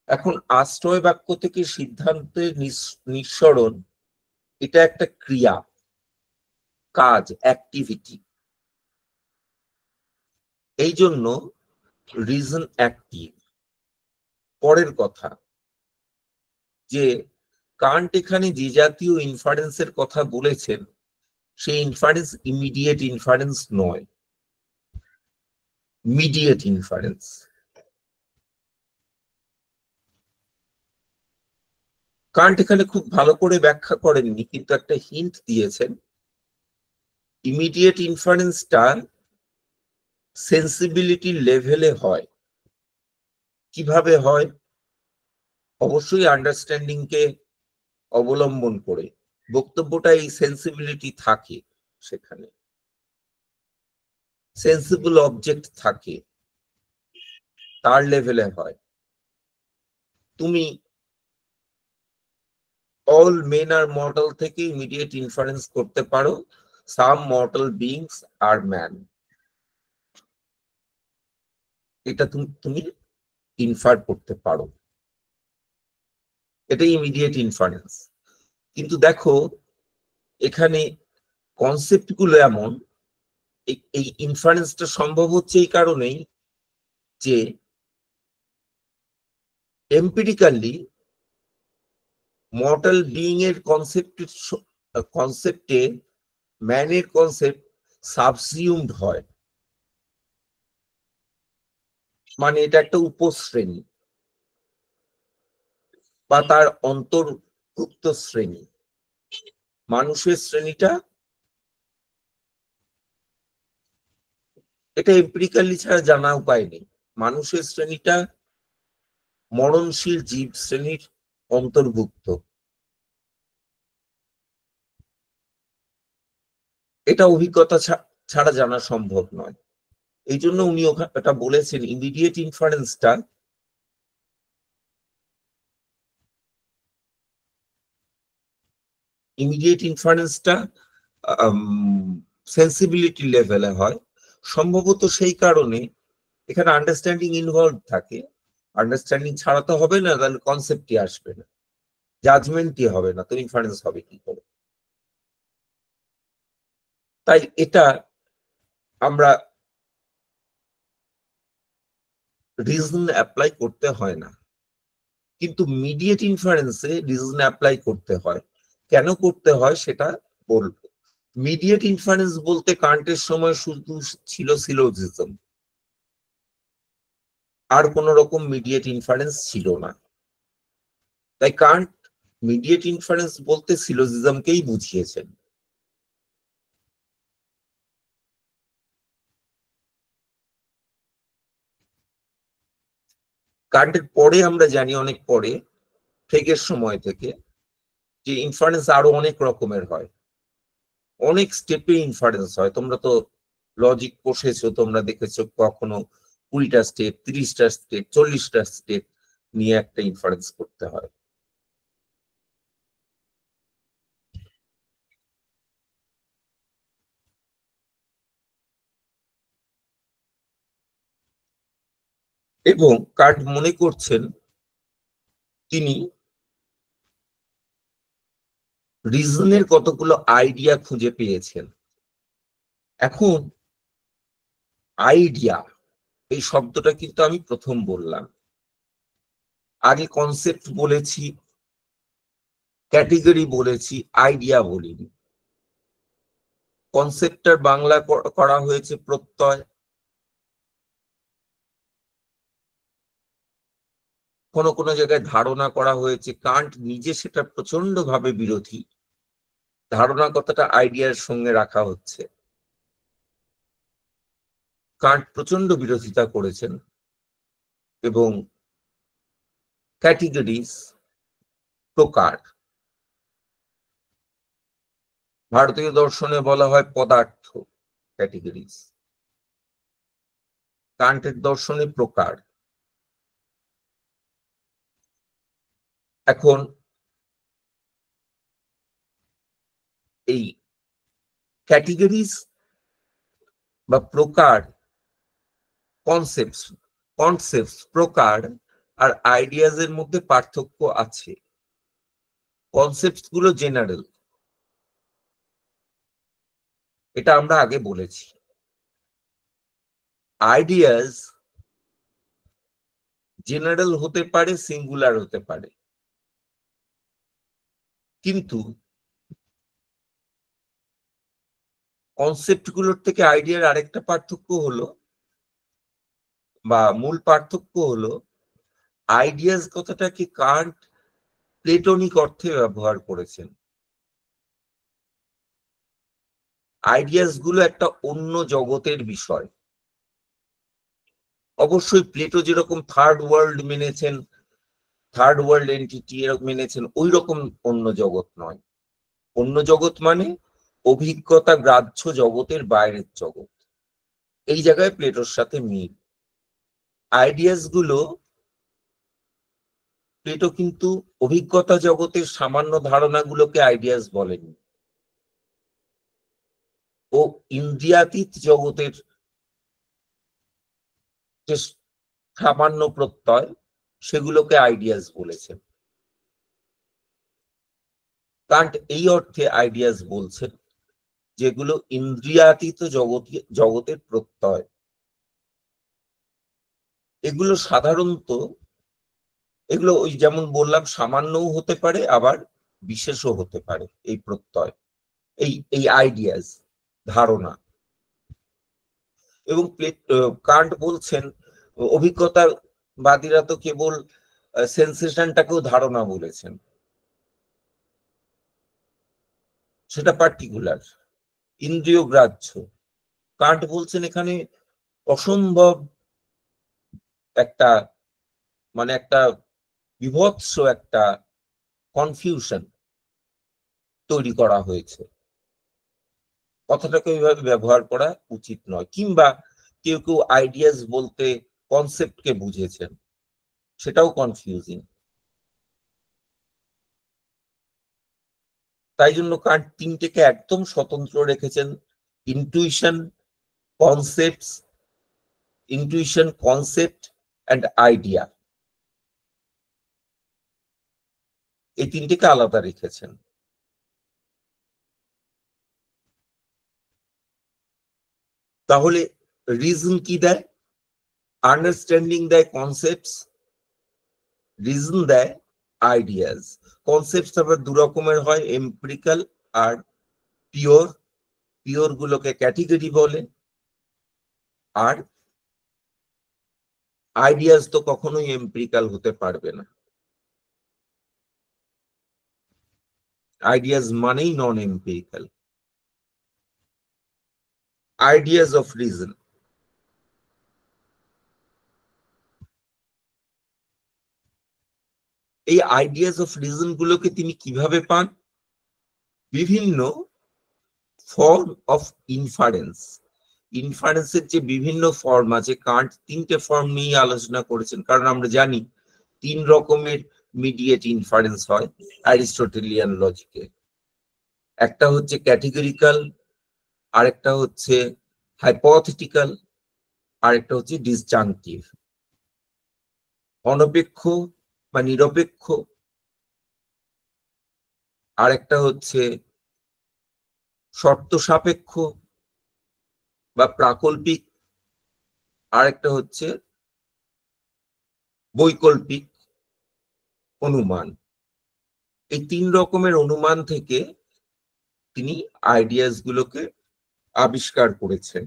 এখন আশ্রয় বাক্য থেকে সিদ্ধান্তের নিঃসরণ, এটা একটা ক্রিয়া, কাজ, অ্যাক্টিভিটি। এই জন্য রিজন অ্যাক্টিভ। পরের কথা যে কান্ট এখানে যে জাতীয় ইনফারেন্সের কথা বলেছেন, সেই ইনফারেন্স ইমিডিয়েট ইনফারেন্স নয়, মিডিয়েট ইনফারেন্স। কান্ট এখানে খুব ভালো করে ব্যাখ্যা করেননি, কিন্তু একটা হিন্ট দিয়েছেন। ইমিডিয়েট ইনফারেন্সটা সেন্সিবিলিটি লেভেলে হয়। কিভাবে হয়? অবশ্যই আন্ডারস্ট্যান্ডিং কে অবলম্বন করে। বক্তব্যটা এই সেন্সিবিলিটি থাকে, সেখানে সেন্সিবল অবজেক্ট থাকে, তার লেভেলে হয়। তুমি অল মেন আর মর্টাল থেকে ইমিডিয়েট ইনফারেন্স করতে পারো, সাম মর্টাল বিংস আর ম্যান, এটা তুমি ইনফার করতে পারো, এটাই ইমিডিয়েট ইনফারেন্স। কিন্তু দেখো এখানে কনসেপ্ট গুলো এমন, এই ইনফারেন্সটা সম্ভব হচ্ছে এই কারণেই যে এম্পিরিক্যালি মর্টাল বিইং এর কনসেপ্টে ম্যানের কনসেপ্ট সাবসিউমড হয়, মানে এটা একটা উপশ্রেণী বা তার অন্তর্ভুক্ত শ্রেণী। মানুষের শ্রেণীটা, এটা এম্পিরিক্যালি ছাড়া জানা উপায় নেই, মানুষের শ্রেণীটা মরণশীল জীব শ্রেণীর অন্তর্ভুক্ত। এটা অভিজ্ঞতা ছাড়া জানা সম্ভব নয়। এই জন্য উনি এটা বলেছেন, ইমিডিয়েট ইনফারেন্সটা সেন্সিবিলিটি লেভেলে হয়, সম্ভবত সেই কারণে এখানে আন্ডারস্ট্যান্ডিং ইনভলভ থাকে। আন্ডারস্ট্যান্ডিং ছাড়া তো হবে না, তাহলে কনসেপ্টই আসবে না, জাজমেন্টই হবে না, তো ইনফারেন্স হবে কি করে? তাই এটা আমরা রিজন অ্যাপ্লাই করতে হয় না, কিন্তু মিডিয়েট ইনফারেন্সে রিজন অ্যাপ্লাই করতে হয়। কেন করতে হয় সেটা বলবো। মিডিয়েট ইনফারেন্স বলতে কান্টের সময় শুধু ছিল সিলোজিজম, আর কোন রকম মিডিয়েট ইনফারেন্স ছিল না। তাই কান্ট মিডিয়েট ইনফারেন্স বলতে সিলোজিজমকেই বুঝিয়েছেন। কান্টের পরে আমরা জানি, অনেক পরে, ফ্রেগের সময় থেকে, যে ইনফারেন্স আরো অনেক রকমের হয়, অনেক স্টেপে ইনফারেন্স হয়। তোমরা তো লজিক পড়েছো, তোমরা দেখেছো কখনো 20টা স্টেপ, 30টা স্টেপ, 40টা স্টেপ নিয়ে একটা ইনফারেন্স করতে হয়। এবং কান্ট মনে করছেন তিনি রিজনের কতগুলো আইডিয়া খুঁজে পেয়েছেন। এখন আইডিয়া এই শব্দটা কিন্তু আমি প্রথম বললাম, আগে কনসেপ্ট বলেছি, ক্যাটেগরি বলেছি, আইডিয়া বলিনি। কনসেপ্টটার বাংলা করা হয়েছে প্রত্যয়, কোনো কোনো জায়গায় ধারণা করা হয়েছে। কান্ট নিজে সেটা প্রচন্ড ভাবে বিরোধী, ধারণা কথাটা আইডিয়ার সঙ্গে রাখা হচ্ছে। কান্ট প্রচন্ড বিরোধিতা করেছেন। এবং ক্যাটেগরিজ, প্রকার, ভারতীয় দর্শনে বলা হয় পদার্থ, ক্যাটেগরিজ। কান্টের দর্শনে প্রকার। এখন এই ক্যাটেগরিজ বা প্রকার, কনসেপ্টস, প্রকার আর আইডিয়াজ এর মধ্যে পার্থক্য আছে। কনসেপ্টস গুলো জেনারেল, এটা আমরা আগে বলেছি। আইডিয়াজ জেনারেল হতে পারে, সিঙ্গুলার হতে পারে, কিন্তু কনসেপ্ট গুলোর থেকে আইডিয়ার আরেকটা পার্থক্য হলো, বা মূল পার্থক্য হলো, আইডিয়াস কথাটাকে কান্ট প্লেটোনিক অর্থে ব্যবহার করেছেন। আইডিয়াস গুলো একটা অন্য জগতের বিষয়। অবশ্যই প্লেটো যেরকম থার্ড ওয়ার্ল্ড মেনেছেন, থার্ড ওয়ার্ল্ড এন্টিটি মেনেছেন, ওই রকম অন্য জগৎ নয়। অন্য জগৎ মানে অভিজ্ঞতা গ্রাহ্য জগতের বাইরের জগৎ। এই জায়গায় প্লেটোর সাথে মিল। আইডিয়াস গুলো, প্লেটো কিন্তু অভিজ্ঞতা জগতের সামান্য ধারণাগুলোকে আইডিয়াস বলেনি, ও ইন্দ্রিয়াতীত জগতের যে সামান্য প্রত্যয়, সেগুলোকে আইডিয়াস বলেছেন। কান্ট এই অর্থে আইডিয়াস বলছেন যেগুলো ইন্দ্রিয়াতীত জগতের প্রত্যয়। এগুলো সাধারণত, এগুলো ওই যেমন বললাম, সামান্যও হতে পারে, আবার বিশেষও হতে পারে। এই প্রত্যয়, এই আইডিয়াস, ধারণা। এবং কান্ট বলছেন অভিজ্ঞতাবাদীরা তো কেবল সেন্সেশনটাকেও ধারণা বলেছেন, সেটা পার্টিকুলার, ইন্দ্রিয় গ্রাহ্য। কান্ট বলছেন এখানে অসম্ভব একটা, মানে একটা বিভৎস একটা কনফিউশন তৈরি করা হয়েছে। কথাটাকে ওইভাবে ব্যবহার করা উচিত নয়। কিংবা কেউ কেউ আইডিয়াস বলতে কনসেপ্টকে বুঝেছেন, সেটাও কনফিউজিং। তাই জন্য কান্ট তিনটেকে একদম স্বতন্ত্র রেখেছেন, intuition, concept and idea, এই তিনটিকে আলাদা রেখেছেন। তাহলে রিজন কি দেয়? আন্ডারস্ট্যান্ডিং দেয় কনসেপ্টস, রিজন দেয় আইডিয়াস। কনসেপ্টস আবার দু রকমের হয়, এমপিরিক্যাল আর পিওর। পিওর গুলোকে ক্যাটেগরি বলে, আর আইডিয়াস তো কখনোই এমপিরিক্যাল হতে পারবে না। আইডিয়াস মানেই নন এমপিরিক্যাল। আইডিয়াস অফ রিজন, এই আইডিয়াস অফ রিজন গুলোকে তিনি কিভাবে পান? বিভিন্ন ফর্ম অফ ইনফারেন্স। ইনফারেন্সের যে বিভিন্ন ফর্ম আছে, কান্ট তিনটে ফর্ম নিয়ে আলোচনা করেছেন, কারণ আমরা জানি তিন রকমের মিডিয়েট ইনফারেন্স হয় অ্যারিস্টোটেলিয়ান লজিকে। একটা হচ্ছে ক্যাটেগরিক্যাল, আরেকটা হচ্ছে হাইপোথেটিক্যাল, আরেকটা হচ্ছে ডিসজাংটিভ। অনপেক্ষ বা নিরপেক্ষ, আরেকটা হচ্ছে শর্ত সাপেক্ষ বা প্রাকল্পিক, আরেকটা হচ্ছে বৈকল্পিক অনুমান। এই তিন রকমের অনুমান থেকে তিনি আইডিয়াস গুলোকে আবিষ্কার করেছেন।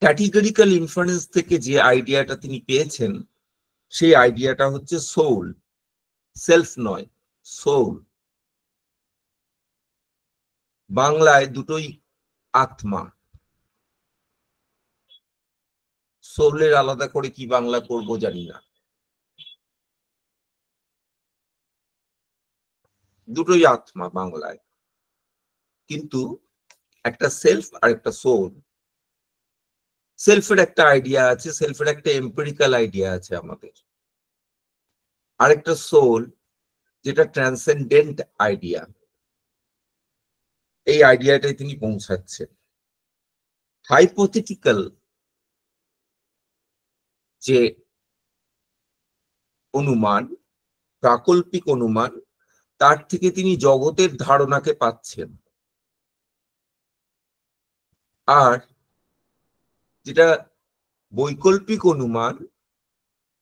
ক্যাটেগরিক্যাল ইনফারেন্স থেকে যে আইডিয়াটা তিনি পেয়েছেন, সেই আইডিয়াটা হচ্ছে সোল। সেলফ নয়, সোল। বাংলায় দুটোই আত্মা। সোলের আলাদা করে কি বাংলা করব জানি না, দুটোই আত্মা বাংলায়, কিন্তু একটা সেলফ আর একটা সোল। সেলফের একটা আইডিয়া আছে, সেলফের একটা এম্পিরিক্যাল আইডিয়া আছে আমাদের, আরেকটা সোল যেটা ট্রান্সেন্ডেন্ট আইডিয়া। এই আইডিয়াটাই তিনি পৌঁছাচ্ছেন। হাইপোথেটিক্যাল যে অনুমান, প্রাকল্পিক অনুমান, তার থেকে তিনি জগতের ধারণাকে পাচ্ছেন। আর যেটা বৈকল্পিক অনুমান,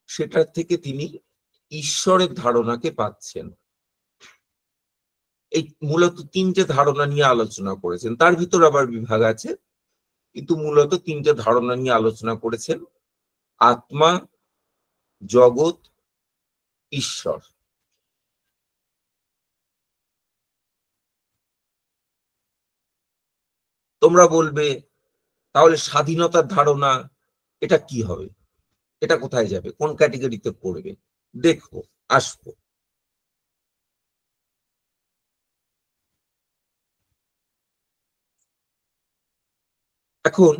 সেটার থেকে তিনি ঈশ্বরের ধারণাকে পাচ্ছেন। এই মূলত তিনটে ধারণা নিয়ে আলোচনা করেছেন, তার ভিতর আবার বিভাগ আছে, কিন্তু মূলত তিনটে ধারণা নিয়ে আলোচনা করেছেন: আত্মা, জগৎ, ঈশ্বর। তোমরা বলবে তাহলে স্বাধীনতার ধারণা এটা কি হবে, এটা কোথায় যাবে, কোন ক্যাটেগরিতে পড়বে? দেখো, আসবো। এখন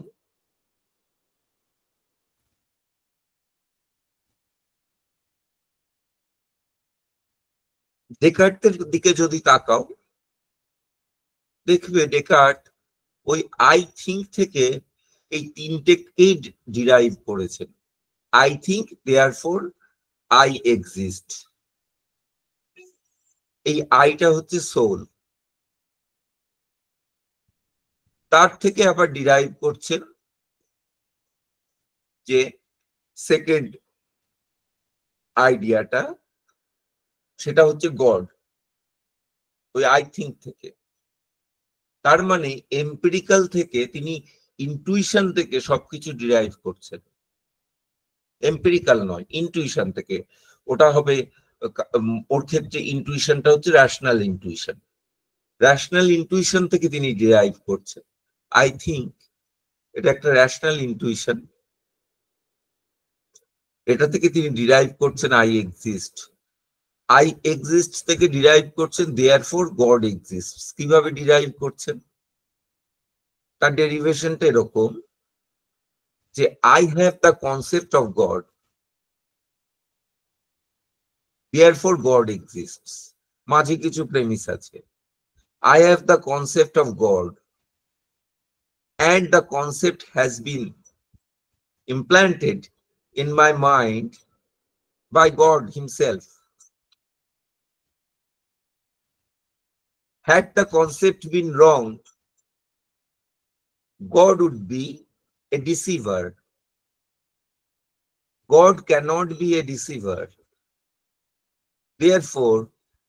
ডেকার্টের দিকে যদি তাকাও, দেখবে ডেকার্ট ওই আই থিঙ্ক থেকে এই তিনটেকেই ডিরাইভ করেছেন। I think, therefore I exist. এই আইটা হচ্ছে সোল। তার থেকে আবার ডিরাইভ করছেন যে সেকেন্ড আইডিয়াটা, সেটা হচ্ছে গড, ওই আই থিঙ্ক থেকে। তার মানে এম্পিরিক্যাল থেকে তিনি ইনটুইশন থেকে সবকিছু ডিরাইভ করছেন। এম্পিরিক্যাল নয়, ইনটুইশন থেকে। ওটা হবে, ওর ক্ষেত্রে ইনটুইশনটা হচ্ছে রেশনাল ইনটুইশন। রেশনাল ইনটুইশন থেকে তিনি ডিরাইভ করছেন। আই থিঙ্ক এটা একটা রেশনাল ইনটুইশন, এটা থেকে তিনি ডিরাইভ করছেন আই এক্সিস্ট। আই এক্সিস্ট থেকে ডিরাইভ করছেন দেয়ারফর গড এক্সিস্ট। কিভাবে ডিরাইভ করছেন? তার ডেরিভেশনটা এরকম যে I have the concept of god, therefore god exists. মাঝে কিছু প্রেমিস আছে। I have the concept of God, and the concept has been implanted in my mind by God himself. Had the concept been wrong, God would be a deceiver. God cannot be a deceiver. Therefore,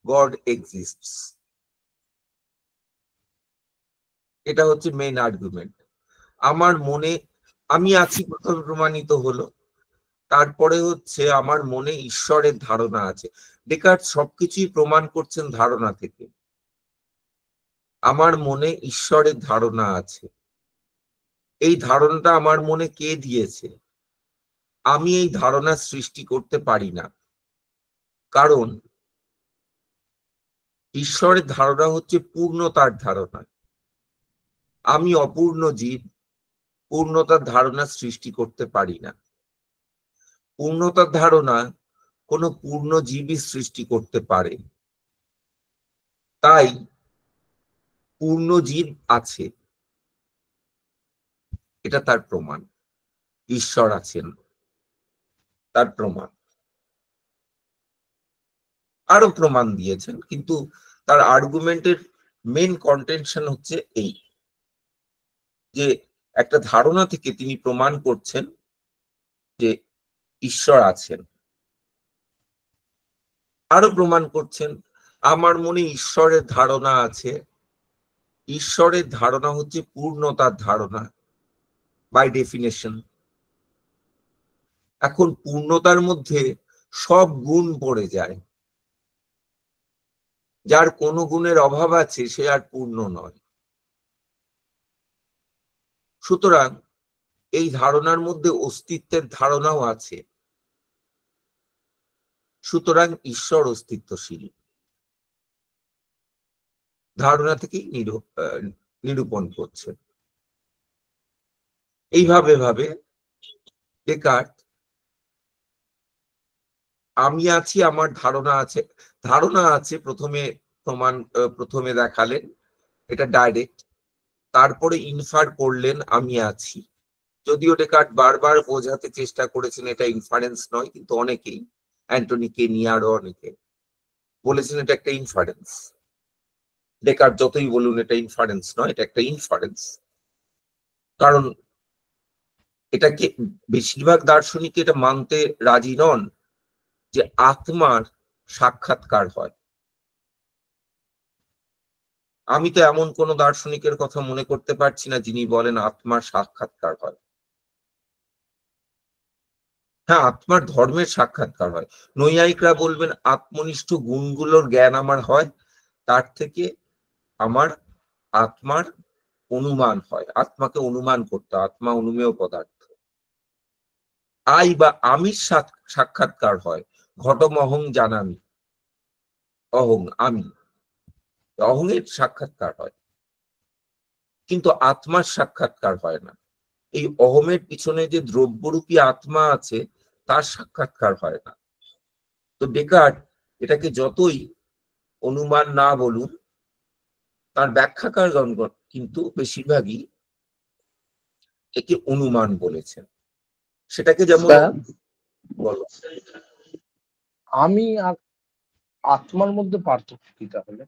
God exists. এটা হচ্ছে main argument. আমার মনে আমি আছি প্রথমে প্রমাণিত হলো, তারপরে হচ্ছে আমার মনে ঈশ্বরের ধারণা আছে। ডেকার্ট সবকিছুই প্রমাণ করছেন ধারণা থেকে। আমার মনে ঈশ্বরের ধারণা আছে। এই ধারণাটা আমার মনে কে দিয়েছে? আমি এই ধারণা সৃষ্টি করতে পারি না, কারণ ঈশ্বরের ধারণা হচ্ছে পূর্ণতার ধারণা। আমি অপূর্ণ জীব, পূর্ণতার ধারণা সৃষ্টি করতে পারি না। পূর্ণতার ধারণা কোনো পূর্ণ জীবই সৃষ্টি করতে পারে। তাই পূর্ণ জীব আছে, এটা তার প্রমাণ। ঈশ্বর আছেন, তার প্রমাণ। আরো প্রমাণ দিয়েছেন, কিন্তু তার আর্গুমেন্টের মেন কন্টেনশন হচ্ছে এই যে একটা ধারণা থেকে তিনি প্রমাণ করছেন যে ঈশ্বর আছেন। আরো প্রমাণ করছেন আমার মনে ঈশ্বরের ধারণা আছে। ঈশ্বরের ধারণা হচ্ছে পূর্ণতার ধারণা বাই ডেফিনেশন। এখন পূর্ণতার মধ্যে সব গুণ পড়ে যায়। যার কোনো গুণের অভাব আছে সে আর পূর্ণ নয়। সুতরাং এই ধারণার মধ্যে অস্তিত্বের ধারণাও আছে। সুতরাং ঈশ্বর অস্তিত্বশীল। ধারণা থেকেই নিরূপণ করছে। এইভাবে ভাবে ডেকার্ট আমি আছি, আমার ধারণা আছে। ধারণা আছে প্রথমে দেখালেন, এটা ডাইরেক্ট। তারপরে ইনফার করলেন আমি আছি। যদিও ডেকার্ট বারবার বোঝাতে চেষ্টা করেছেন এটা ইনফারেন্স নয়, কিন্তু অনেকেই, অ্যান্টনি কেনি আরো অনেকে বলেছেন এটা একটা ইনফারেন্স। ডেকার্ট যতই বলুন এটা ইনফারেন্স নয়, এটা একটা ইনফারেন্স। কারণ এটাকে বেশিরভাগ দার্শনিক এটা মানতে রাজি নন যে আত্মার সাক্ষাৎকার হয়। আমি তো এমন কোন দার্শনিকের কথা মনে করতে পারছি না যিনি বলেন আত্মার সাক্ষাৎকার হয়। হ্যাঁ, আত্মার ধর্মের সাক্ষাৎকার হয়। নৈয়ায়িকরা বলবেন আত্মনিষ্ঠ গুণগুলোর জ্ঞান আমার হয়, তার থেকে আমার আত্মার অনুমান হয়। আত্মাকে অনুমান করতে, আত্মা অনুমেয় পদার্থ। বা আমির সাক্ষাৎকার হয়। ঘটম অহং জানামি, অহং আমি, অহংয়ের সাক্ষাৎকার হয়, কিন্তু আত্মার সাক্ষাৎকার হয় না। এই অহমের পিছনে যে দ্রব্যরূপী আত্মা আছে তার সাক্ষাৎকার হয় না। তো ডেকার্ট এটাকে যতই অনুমান না বলুন, তার ব্যাখ্যাকারগণ কিন্তু বেশিরভাগই একে অনুমান বলেছেন। সেটাকে যেমন বলো, আমি আর আত্মার মধ্যে পার্থক্য কি তাহলে?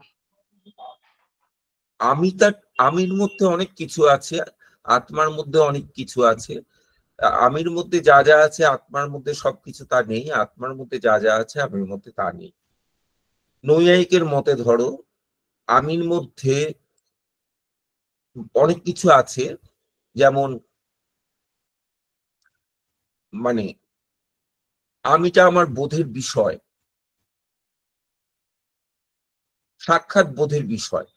আমির মধ্যে অনেক কিছু আছে, আত্মার মধ্যে অনেক কিছু আছে। আমির মধ্যে যা যা আছে আত্মার মধ্যে সবকিছু তা নেই, আত্মার মধ্যে যা যা আছে আমির মধ্যে তা নেই। নৈয়ায়িকের মতে ধরো আমির মধ্যে অনেক কিছু আছে, যেমন মানে আমিটা আমার বোধের বিষয়, সাক্ষাৎ বোধের বিষয়।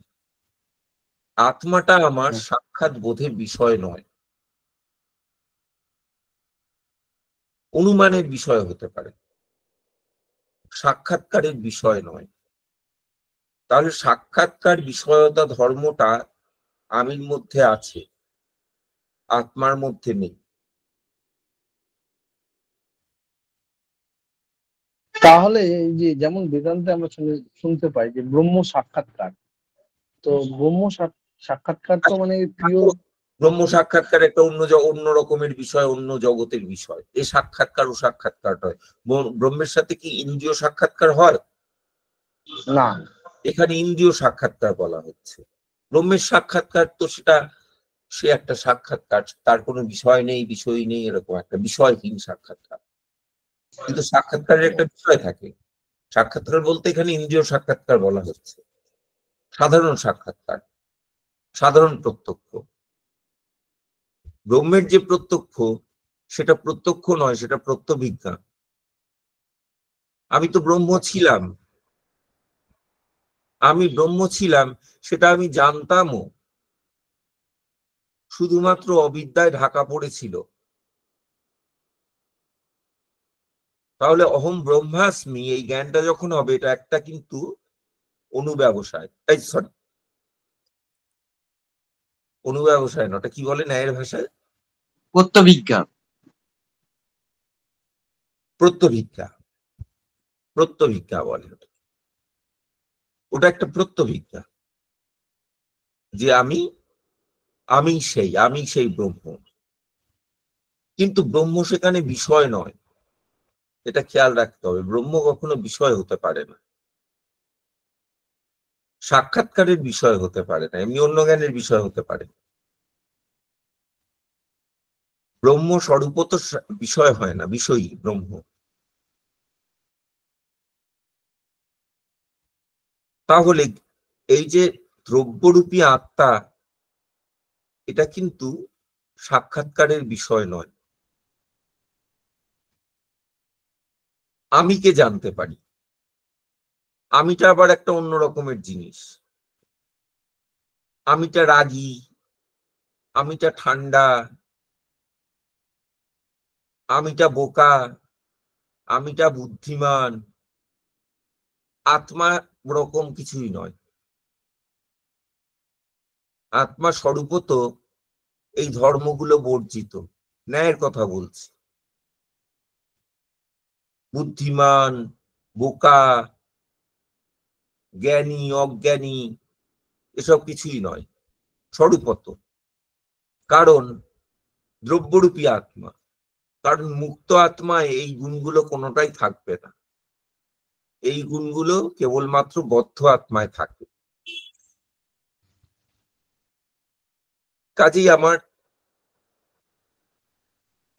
আত্মাটা আমার সাক্ষাৎ বোধের বিষয় নয়, অনুমানের বিষয় হতে পারে, সাক্ষাৎকারের বিষয় নয়। তাহলে সাক্ষাৎকার বিষয়তা ধর্মটা আমির মধ্যে আছে, আত্মার মধ্যে নেই। তাহলে এই যে যেমন বেদান্তে আমরা শুনতে পাই যে ব্রহ্ম সাক্ষাৎকার, তো ব্রহ্ম সাক্ষাৎকার তো মানে পিওর ব্রহ্ম সাক্ষাৎকার একটা অন্য রকমের বিষয়, অন্য জগতের বিষয়। এই সাক্ষাৎকার ও সাক্ষাৎকার হয়। ব্রহ্মের সাথে কি ইন্দ্রিয় সাক্ষাৎকার হয়? না। এখানে ইন্দ্রিয় সাক্ষাৎকার বলা হচ্ছে। ব্রহ্মের সাক্ষাৎকার তো সে একটা সাক্ষাৎকার, তার কোনো বিষয় নেই, বিষয় নেই, এরকম একটা বিষয়হীন সাক্ষাৎকার। কিন্তু সাক্ষাৎকারের একটা বিষয় থাকে। সাক্ষাৎকার বলতে এখানে ইন্দ্রিয় সাক্ষাৎকার বলা হচ্ছে, সাধারণ সাক্ষাৎকার, সাধারণ প্রত্যক্ষ। ব্রহ্মের যে প্রত্যক্ষ, সেটা প্রত্যক্ষ নয়, সেটা প্রত্যভিজ্ঞা। আমি তো ব্রহ্ম ছিলাম, আমি ব্রহ্ম ছিলাম, সেটা আমি জানতামও, শুধুমাত্র অবিদ্যায় ঢাকা পড়েছিল। তাহলে অহম ব্রহ্মাস্মি এই জ্ঞানটা যখন হবে, এটা একটা কিন্তু অনুব্যবসায়, সরি অনুব্যবসায় না, ওটা কি বলে ন্যায়ের ভাষায়? প্রত্যভিজ্ঞা। প্রত্যভিজ্ঞা, প্রত্যভিজ্ঞা বলে ওটা একটা প্রত্যভিজ্ঞা, যে আমি সেই ব্রহ্ম। কিন্তু ব্রহ্ম সেখানে বিষয় নয়, এটা খেয়াল রাখতে হবে। ব্রহ্ম কখনো বিষয় হতে পারে না, সাক্ষাৎকারের বিষয় হতে পারে না, এমনি অন্য জ্ঞানের বিষয় হতে পারে। ব্রহ্ম স্বরূপত বিষয় হয় না, বিষয়ী ব্রহ্ম। তাহলে এই যে দ্রব্যরূপী আত্মা, এটা কিন্তু সাক্ষাৎকারের বিষয় নয়। আমিকে জানতে পারি, আমিটা আবার একটা অন্য রকমের জিনিস। আমিটা রাগী, আমিটা ঠান্ডা, আমিটা বোকা, আমিটা বুদ্ধিমান। আত্মা ওরকম কিছুই নয়। আত্মা স্বরূপত এই ধর্মগুলো বর্জিত, ন্যায়ের কথা বলছি। বুদ্ধিমান, বোকা, জ্ঞানী, অজ্ঞানী, এসব কিছুই নয় স্বরূপত। কারণ দ্রব্যরূপী আত্মা, কারণ মুক্ত আত্মায় এই গুণগুলো কোনোটাই থাকবে না। এই গুণগুলো কেবলমাত্র বদ্ধ আত্মায় থাকে। কাজেই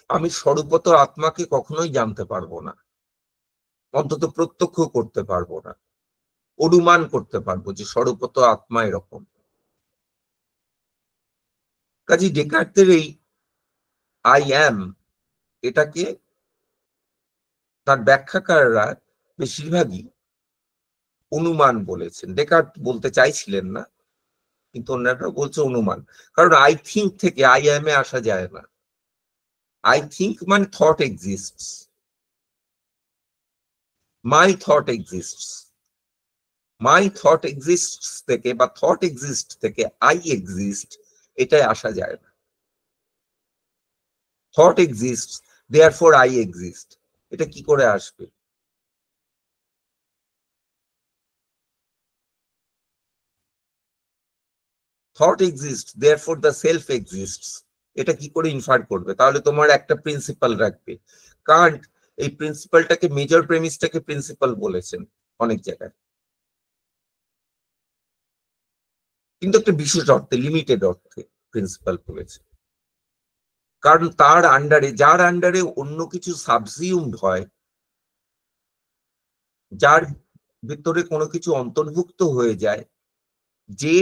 আমি স্বরূপত আত্মাকে কখনোই জানতে পারবো না, অন্তত প্রত্যক্ষ করতে পারবো না। অনুমান করতে পারবো যে স্বরূপত আত্মা এরকম। কাজেই ডেকার্তের এই আই অ্যাম, এটাকে তার ব্যাখ্যাকাররা বেশিরভাগই অনুমান বলেছেন। ডেকার্ট বলতে চাইছিলেন না, কিন্তু অন্যরা বলছে অনুমান। কারণ আই থিঙ্ক থেকে আই অ্যামে আসা যায় না। আই থিঙ্ক মানে থট এক্সিস্টস, মাই থট এক্সিস্টস। মাই থট এক্সিস্টস থেকে বা থট এক্সিস্ট থেকে আই এক্সিস্ট, এটাই আসা যায় না। Thought exists, therefore I exist, এটা কি করে আসবে? Thought exist, therefore the self exists, এটা কি করে ইনফার করবে? তাহলে তোমার একটা প্রিন্সিপাল রাখবে। কান্ট এই প্রিন্সিপালটাকে, মেজর প্রেমিসটাকে প্রিন্সিপাল বলেছেন অনেক জায়গায়, কিন্তু একটা বিশেষ অর্থে, লিমিটেড অর্থে প্রিন্সিপাল বলেছে। কারণ তার আন্ডারে, যার আন্ডারে অন্য কিছু সাবজিউমড হয়, যার ভিতরে কোনো কিছু অন্তর্ভুক্ত হয়ে যায়, যে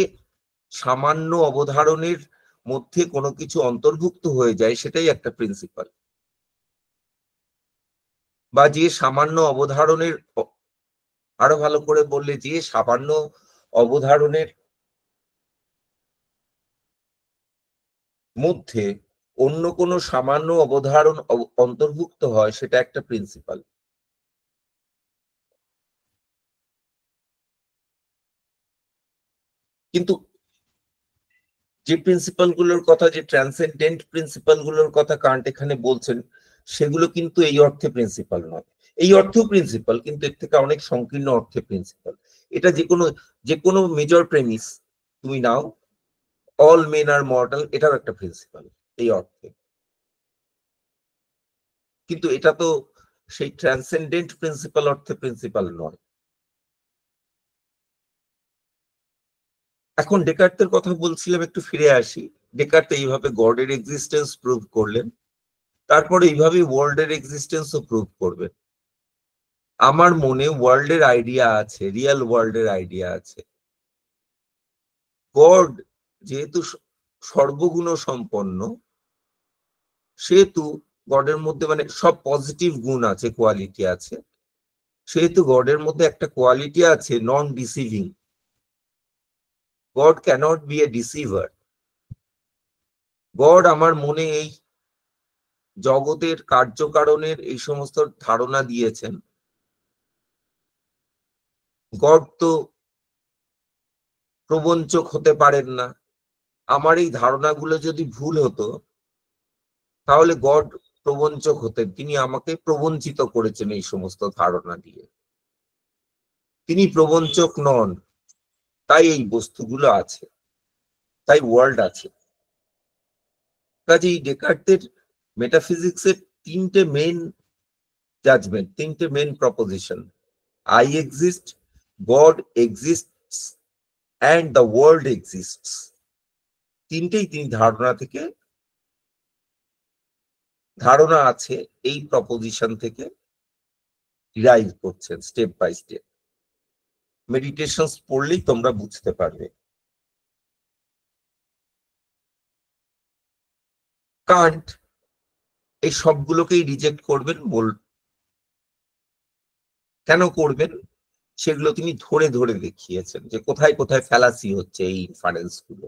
সামান্য অবধারণের মধ্যে কোনো কিছু অন্তর্ভুক্ত হয়ে যায়, সেটাই একটা প্রিন্সিপাল। বা যে সামান্য অবধারণের, আরো ভালো করে বললে, যে সামান্য অবধারণের মধ্যে অন্য কোনো সামান্য অবধারণ অন্তর্ভুক্ত হয়, সেটা একটা প্রিন্সিপাল। কিন্তু যে প্রিন্সিপাল গুলোর কথা, যে ট্রান্সেন্ডেন্ট প্রিন্সিপাল গুলোর কথা কান্ট এখানে বলছেন, সেগুলো কিন্তু এই অর্থে প্রিন্সিপাল নয়। এই অর্থেও প্রিন্সিপাল, কিন্তু এর থেকে অনেক সংকীর্ণ অর্থে প্রিন্সিপাল। এটা যে কোনো মেজর প্রেমিস, তুমি নাও অল মেন আর মর্টাল, এটাও একটা প্রিন্সিপাল এই অর্থে, কিন্তু এটা তো সেই ট্রান্সেন্ডেন্ট প্রিন্সিপাল অর্থে প্রিন্সিপাল নয়। এখন ডেকার্তের কথা বলছিলাম, একটু ফিরে আসি। ডেকার্ত এইভাবে গডের এক্সিস্টেন্স প্রুভ করলেন, তারপরে এইভাবে ওয়ার্ল্ডের এক্সিস্টেন্সও প্রুভ করবেন। আমার মনে ওয়ার্ল্ডের আইডিয়া আছে, রিয়েল ওয়ার্ল্ডের আইডিয়া আছে। গড যেহেতু সর্বগুণ সম্পন্ন, সেহেতু গডের মধ্যে মানে সব পজিটিভ গুণ আছে, কোয়ালিটি আছে, সেহেতু গডের মধ্যে একটা কোয়ালিটি আছে নন deceiving. God cannot B A deceiver. God আমার মনে এই জগতের কার্যকারণের এই সমস্ত ধারণা দিয়েছেন। গড তো প্রবঞ্চক হতে পারেন না। আমার এই ধারণাগুলো যদি ভুল হতো তাহলে গড প্রবঞ্চক হতেন। তিনি আমাকে প্রবঞ্চিত করেছেন এই সমস্ত ধারণা দিয়ে। তিনি প্রবঞ্চক নন, তাই এই বস্তুগুলো আছে, তাই ওয়ার্ল্ড আছে। কাজেই ডেকার্তের মেটাফিজিক্সের তিনটে মেন জাজমেন্ট, তিনটে main proposition, I exist, God exists and the world exists, তিনটেই তিনি ধারণা আছে এই প্রপোজিশন থেকে ডিরাইভ করছেন স্টেপ বাই স্টেপ। মেডিটেশনস পড়লেই তোমরা বুঝতে পারবে। কান্ট এই সবগুলোকেই রিজেক্ট করবেন, কেন করবেন সেগুলো তিনি ধরে ধরে দেখিয়েছেন যে কোথায় কোথায় ফ্যালাসি হচ্ছে এই ইনফারেন্স গুলো।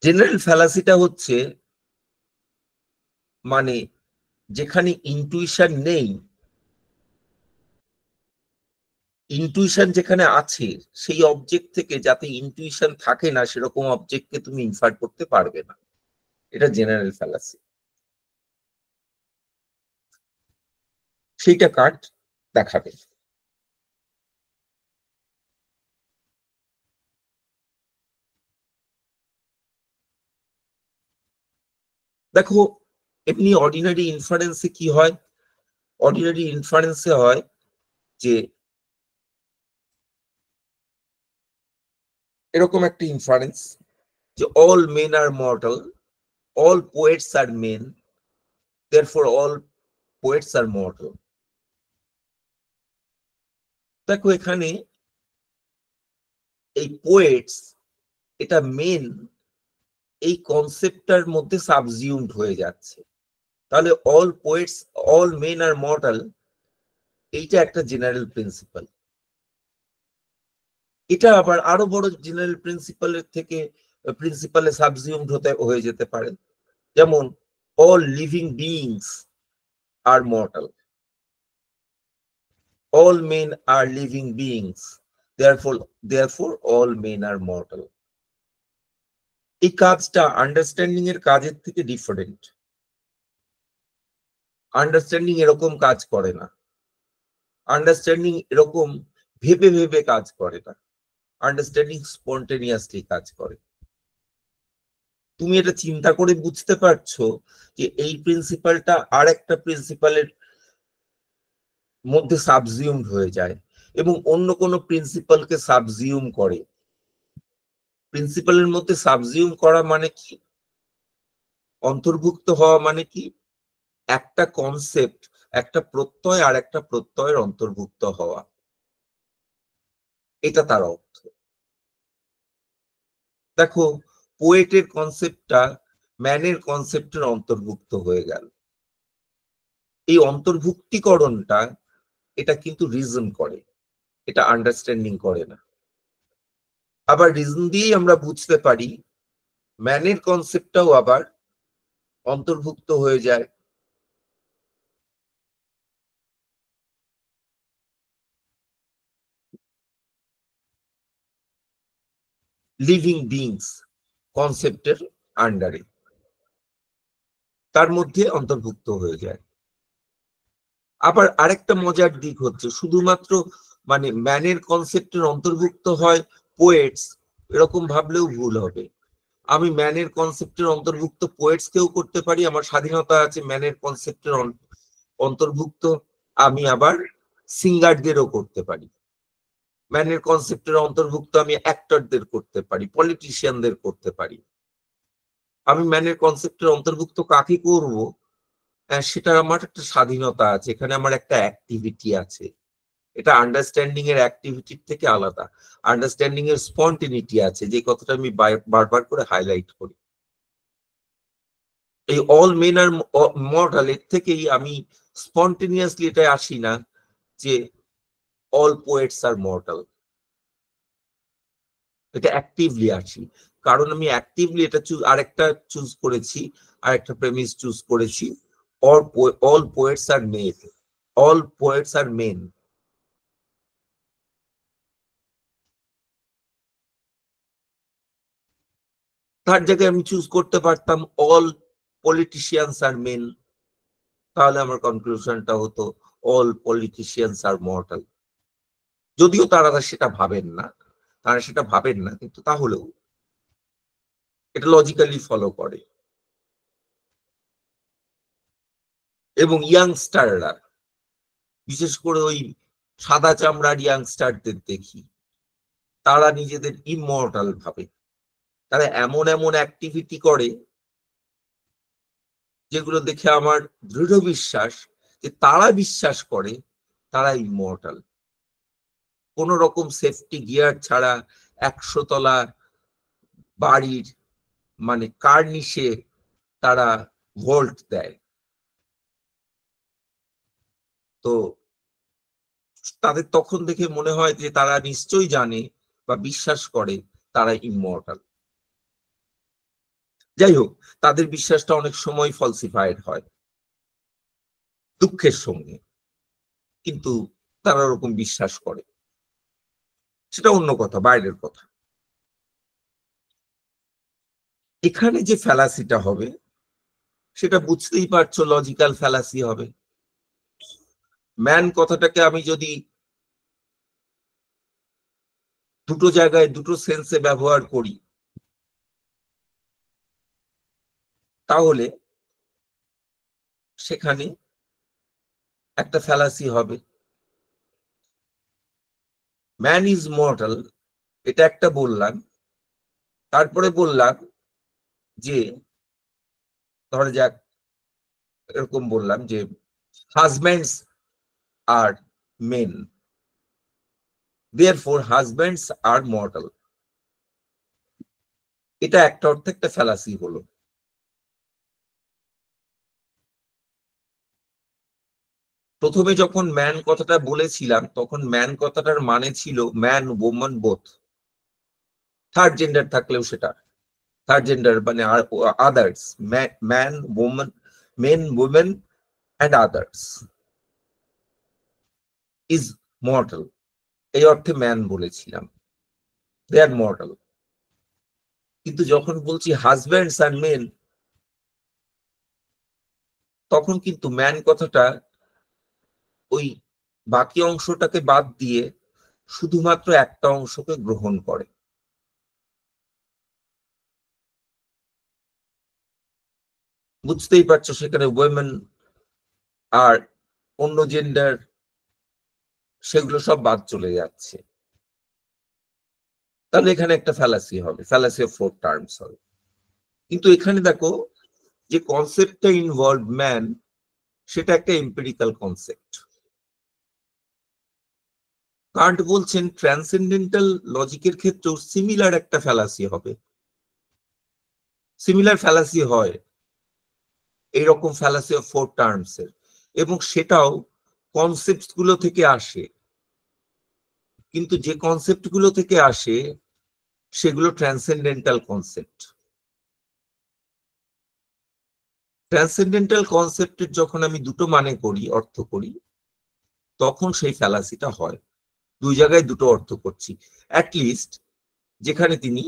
জেনারেল ফ্যালাসিটা হচ্ছে মানে যেখানে ইনটুইশন নেই, ইনটুইশন যেখানে আছে সেই অবজেক্ট থেকে যাতে ইনটুইশন থাকে না সেরকম অবজেক্টকে তুমি ইনফার করতে পারবে না। এটা জেনারেল ফ্যালাসি। সেইটা কান্ট দেখাবে। দেখো এমনি অর্ডিনারি ইনফারেন্সে কি হয়? অর্ডিনারি ইনফারেন্সে হয় যে এরকম একটা ইনফারেন্স যে all men are mortal, all poets are men, therefore all poets are mortal. দেখো এখানে এই পোয়েটস, এটা মেন এই কনসেপ্টটার মধ্যে সাবজিউমড হয়ে যাচ্ছে। তাহলে all poets, all men are mortal, এইটা একটা জেনারেল প্রিন্সিপাল। এটা আবার আরো বড় জেনারেল প্রিন্সিপালের থেকে প্রিন্সিপালে সাবজিউমড হয়ে যেতে পারে। যেমন all living beings R mortal, all men are living beings, therefore all men are mortal. এই কাজটা আন্ডারস্ট্যান্ডিং এর কাজের থেকে ডিফারেন্ট। আন্ডারস্ট্যান্ডিং এরকম কাজ করে না। আন্ডারস্ট্যান্ডিং এরকম ভেবে ভেবে কাজ করে না। আন্ডারস্ট্যান্ডিং স্পন্টেনিয়াসলি কাজ করে। তুমি এটা চিন্তা করে বুঝতে পারছো যে এই প্রিন্সিপালটা আর একটা প্রিন্সিপালের মধ্যে সাবজিউমড হয়ে যায় এবং অন্য কোনো প্রিন্সিপালকে সাবজিউম করে। প্রিন্সিপালের মধ্যে সাবজিউম করা মানে কি? অন্তর্ভুক্ত হওয়া মানে কি? একটা কনসেপ্ট, একটা প্রত্যয় আর একটা প্রত্যয়ের অন্তর্ভুক্ত হওয়া, এটা তার অর্থ। দেখো পোয়েটের কনসেপ্টটা ম্যানের কনসেপ্টের অন্তর্ভুক্ত হয়ে গেল। এই অন্তর্ভুক্তিকরণটা এটা কিন্তু রিজন করে, এটা আন্ডারস্ট্যান্ডিং করে না। আবার রিজন দিয়েই আমরা বুঝতে পারি ম্যানের কনসেপ্টটাও আবার অন্তর্ভুক্ত হয়ে যায় লিভিং বিংস কনসেপ্টের আন্ডারে, তার মধ্যে অন্তর্ভুক্ত হয়ে যায়। আবার আরেকটা মজার দিক হচ্ছে শুধুমাত্র মানে ম্যানের কনসেপ্টের অন্তর্ভুক্ত হয় পোয়েটস, এরকম ভাবলেও ভুল হবে। আমি ম্যানের কনসেপ্টের অন্তর্ভুক্ত পোয়েটস কেও করতে পারি, আমার স্বাধীনতা আছে ম্যানের কনসেপ্টের অন্তর্ভুক্ত আমি আবার সিঙ্গারদেরও করতে পারি। ম্যানের কনসেপ্টের অন্তর্ভুক্ত আমি অ্যাক্টরদের করতে পারি, পলিটিশিয়ানদের করতে পারি। আমি ম্যানের কনসেপ্টের অন্তর্ভুক্ত কাকে করব সেটা আমার একটা স্বাধীনতা আছে, এখানে আমার একটা অ্যাক্টিভিটি আছে। এটা আন্ডারস্ট্যান্ডিং এর অ্যাক্টিভিটির থেকে আলাদা, আন্ডারস্ট্যান্ডিং এর স্পন্টিনিটি আছে, যে কথাটা আমি বারবার করে হাইলাইট করি। এই অল মেন আর মর্টাল এর থেকেই আমি স্পন্টেনিয়াসলি এটা আসি না যে অল পোয়েটস আর মর্টাল, এটা অ্যাক্টিভলি আসি, কারণ আমি অ্যাক্টিভলি এটা আরেকটা চুজ করেছি, আরেকটা প্রেমিস চুজ করেছি, all poets are men, all poets are men. তার জায়গায় আমি চুজ করতে পারতাম অল পলিটিশিয়ানস আর মেন, তাহলে আমার কনক্লুশনটা হতো অল পলিটিশিয়ানস আর মর্টাল। যদিও তারা সেটা ভাবেন না, কিন্তু তাহলেও এটা লজিক্যালি ফলো করে। এবং ইয়াংস্টাররা, বিশেষ করে ওই সাদা চামড়ার ইয়াংস্টারদের দেখি, তারা নিজেদের ইমমর্টাল ভাবে, তারা এমন এমন অ্যাক্টিভিটি করে যেগুলো দেখে আমার দৃঢ় বিশ্বাস যে তারা বিশ্বাস করে তারা ইমমর্টাল। কোন রকম সেফটি গিয়ার ছাড়া 100 তলা বাড়ির মানে কার্নিশে তারা ভোল্ট দেয়। তো তাদের তখন দেখে মনে হয় যে তারা নিশ্চয়ই জানে বা বিশ্বাস করে তারা ইমমর্টাল। যাই হোক, তাদের বিশ্বাসটা অনেক সময় ফলসিফাইড হয় দুঃখের সঙ্গে, কিন্তু তারা ওরকম বিশ্বাস করে, সেটা অন্য কথা, বাইরের কথা। এখানে যে ফ্যালাসিটা হবে সেটা বুঝতেই পারছো, লজিক্যাল ফ্যালাসি হবে। ম্যান কথাটাকে আমি যদি দুটো জায়গায় দুটো সেন্সে ব্যবহার করি, তাহলে সেখানে একটা ফ্যালাসি হবে। ম্যান ইজ মর্টাল, এটা একটা বললাম, তারপরে বললাম যে ধরা যাক এরকম বললাম যে husbands are men, therefore husbands are mortal. এটা একটা অর্থে একটা ফ্যালাসি হলো। প্রথমে যখন ম্যান কথাটা বলেছিলাম তখন ম্যান কথাটার মানে ছিল man woman both, third gender থাকলেও সেটা থার্ড জেন্ডার মানে others, man woman, main women and others is mortal, এই অর্থে ম্যান বলেছিলাম, দে আর মর্টাল। কিন্তু যখন বলছি হাজব্যান্ডস আর মেন, তখন কিন্তু ম্যান কথাটা ওই বাকি অংশটাকে বাদ দিয়ে শুধুমাত্র একটা অংশকে গ্রহণ করে। বুঝতেই পারছো, সেখানে ওয়েমেন আর অন্য জেন্ডার সেগুলো সব বাদ চলে যাচ্ছে। তাহলে এখানে একটা ফ্যালাসি হবে, ফ্যালাসি অফ ফোর টার্মস হবে। কিন্তু এখানে দেখো যে কনসেপ্টটা ইনভলভ ম্যান, সেটা একটা এম্পিরিক্যাল কনসেপ্ট। কান্ট বলছেন ট্রান্সেন্ডেন্টাল লজিকের ক্ষেত্রেও সিমিলার একটা ফ্যালাসি হবে, সিমিলার ফ্যালাসি হয় এইরকম ফ্যালাসি অফ ফোর টার্মস এর, এবং সেটাও কনসেপ্ট গুলো থেকে আসে। কিন্তু যে কনসেপ্ট গুলো থেকে আসে সেগুলো ট্রান্সেন্ডেন্টাল কনসেপ্ট। ট্রান্সেন্ডেন্টাল কনসেপ্টের যখন আমি দুটো মানে করি, অর্থ করি, তখন সেই ফ্যালাসিটা হয়। দুই জায়গায় দুটো অর্থ করছি, অ্যাটলিস্ট যেখানে তিনি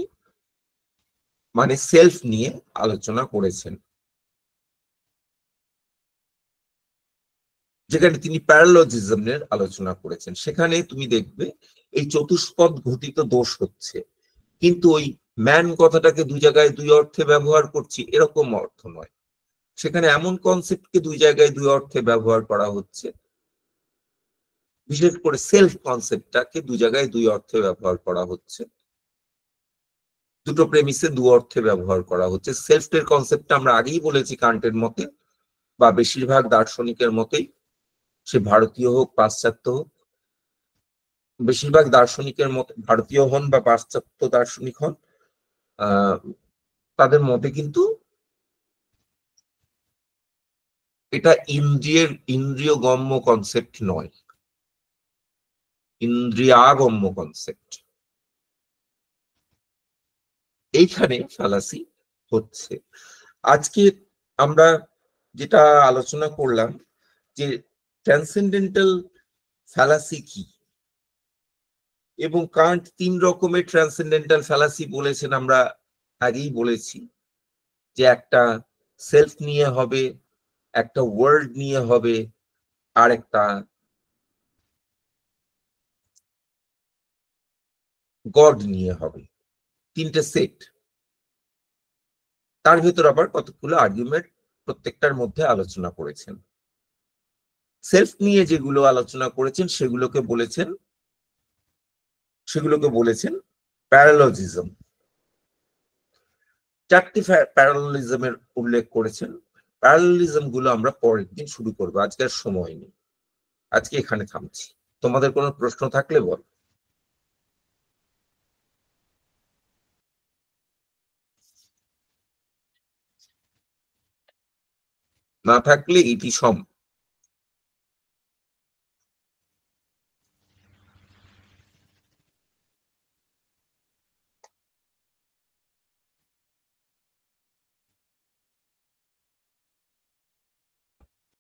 মানে সেলফ নিয়ে আলোচনা করেছেন। যেখানে তিনি প্যারালজিজমের আলোচনা করেছেন। সেখানে তুমি দেখবে এই চতুষ্পদ ঘটিত দোষ হচ্ছে, কিন্তু ওই ম্যান কথাটাকে দুই জায়গায় দুই অর্থে ব্যবহার করছি এরকম অর্থ নয়। সেখানে এমন কনসেপ্টকে দুই জায়গায় দুই অর্থে ব্যবহার করা হচ্ছে, বিশেষ করে সেলফ কনসেপ্টটাকে দুই জায়গায় দুই অর্থে ব্যবহার করা হচ্ছে, দুটো প্রেমিসে দু অর্থে ব্যবহার করা হচ্ছে। সেলফের কনসেপ্টটা আমরা আগেই বলেছি কান্টের মতে বা বেশিরভাগ দার্শনিকের মতেই, সে ভারতীয় হোক পাশ্চাত্য হোক, বেশিরভাগ দার্শনিকের মতে ভারতীয় হন বা পাশ্চাত্য দার্শনিক হন, তাদের মতে কিন্তু এটা ইন্দ্রিয়গম্য কনসেপ্ট নয়, ইন্দ্রিয়াগম্য কনসেপ্ট। এইখানে ফ্যালাসি হচ্ছে। আজকে আমরা যেটা আলোচনা করলাম যে ট্রান্সেন্ডেন্টাল ফ্যালাসি কি, এবং কান্ট 3 রকমের ট্রান্সেন্ডেন্টাল ফ্যালাসি বলেছেন। আমরা আগেই বলেছি যে একটা সেলফ নিয়ে হবে, একটা ওয়ার্ল্ড নিয়ে হবে, আর একটা গড নিয়ে হবে। 3টে সেট। তার ভেতর আবার কতগুলো আর্গুমেন্ট প্রত্যেকটার মধ্যে আলোচনা করেছেন। সেলফ নিয়ে যেগুলো আলোচনা করেছেন সেগুলোকে বলেছেন প্যারালজিজম। 4টি প্যারালজিজমের উল্লেখ করেছেন। প্যারালজিজম গুলো আমরা পরের দিন শুরু করবো, আজকে আর সময় নেই, আজকে এখানে থামছি। তোমাদের কোনো প্রশ্ন থাকলে বল, না থাকলে এটি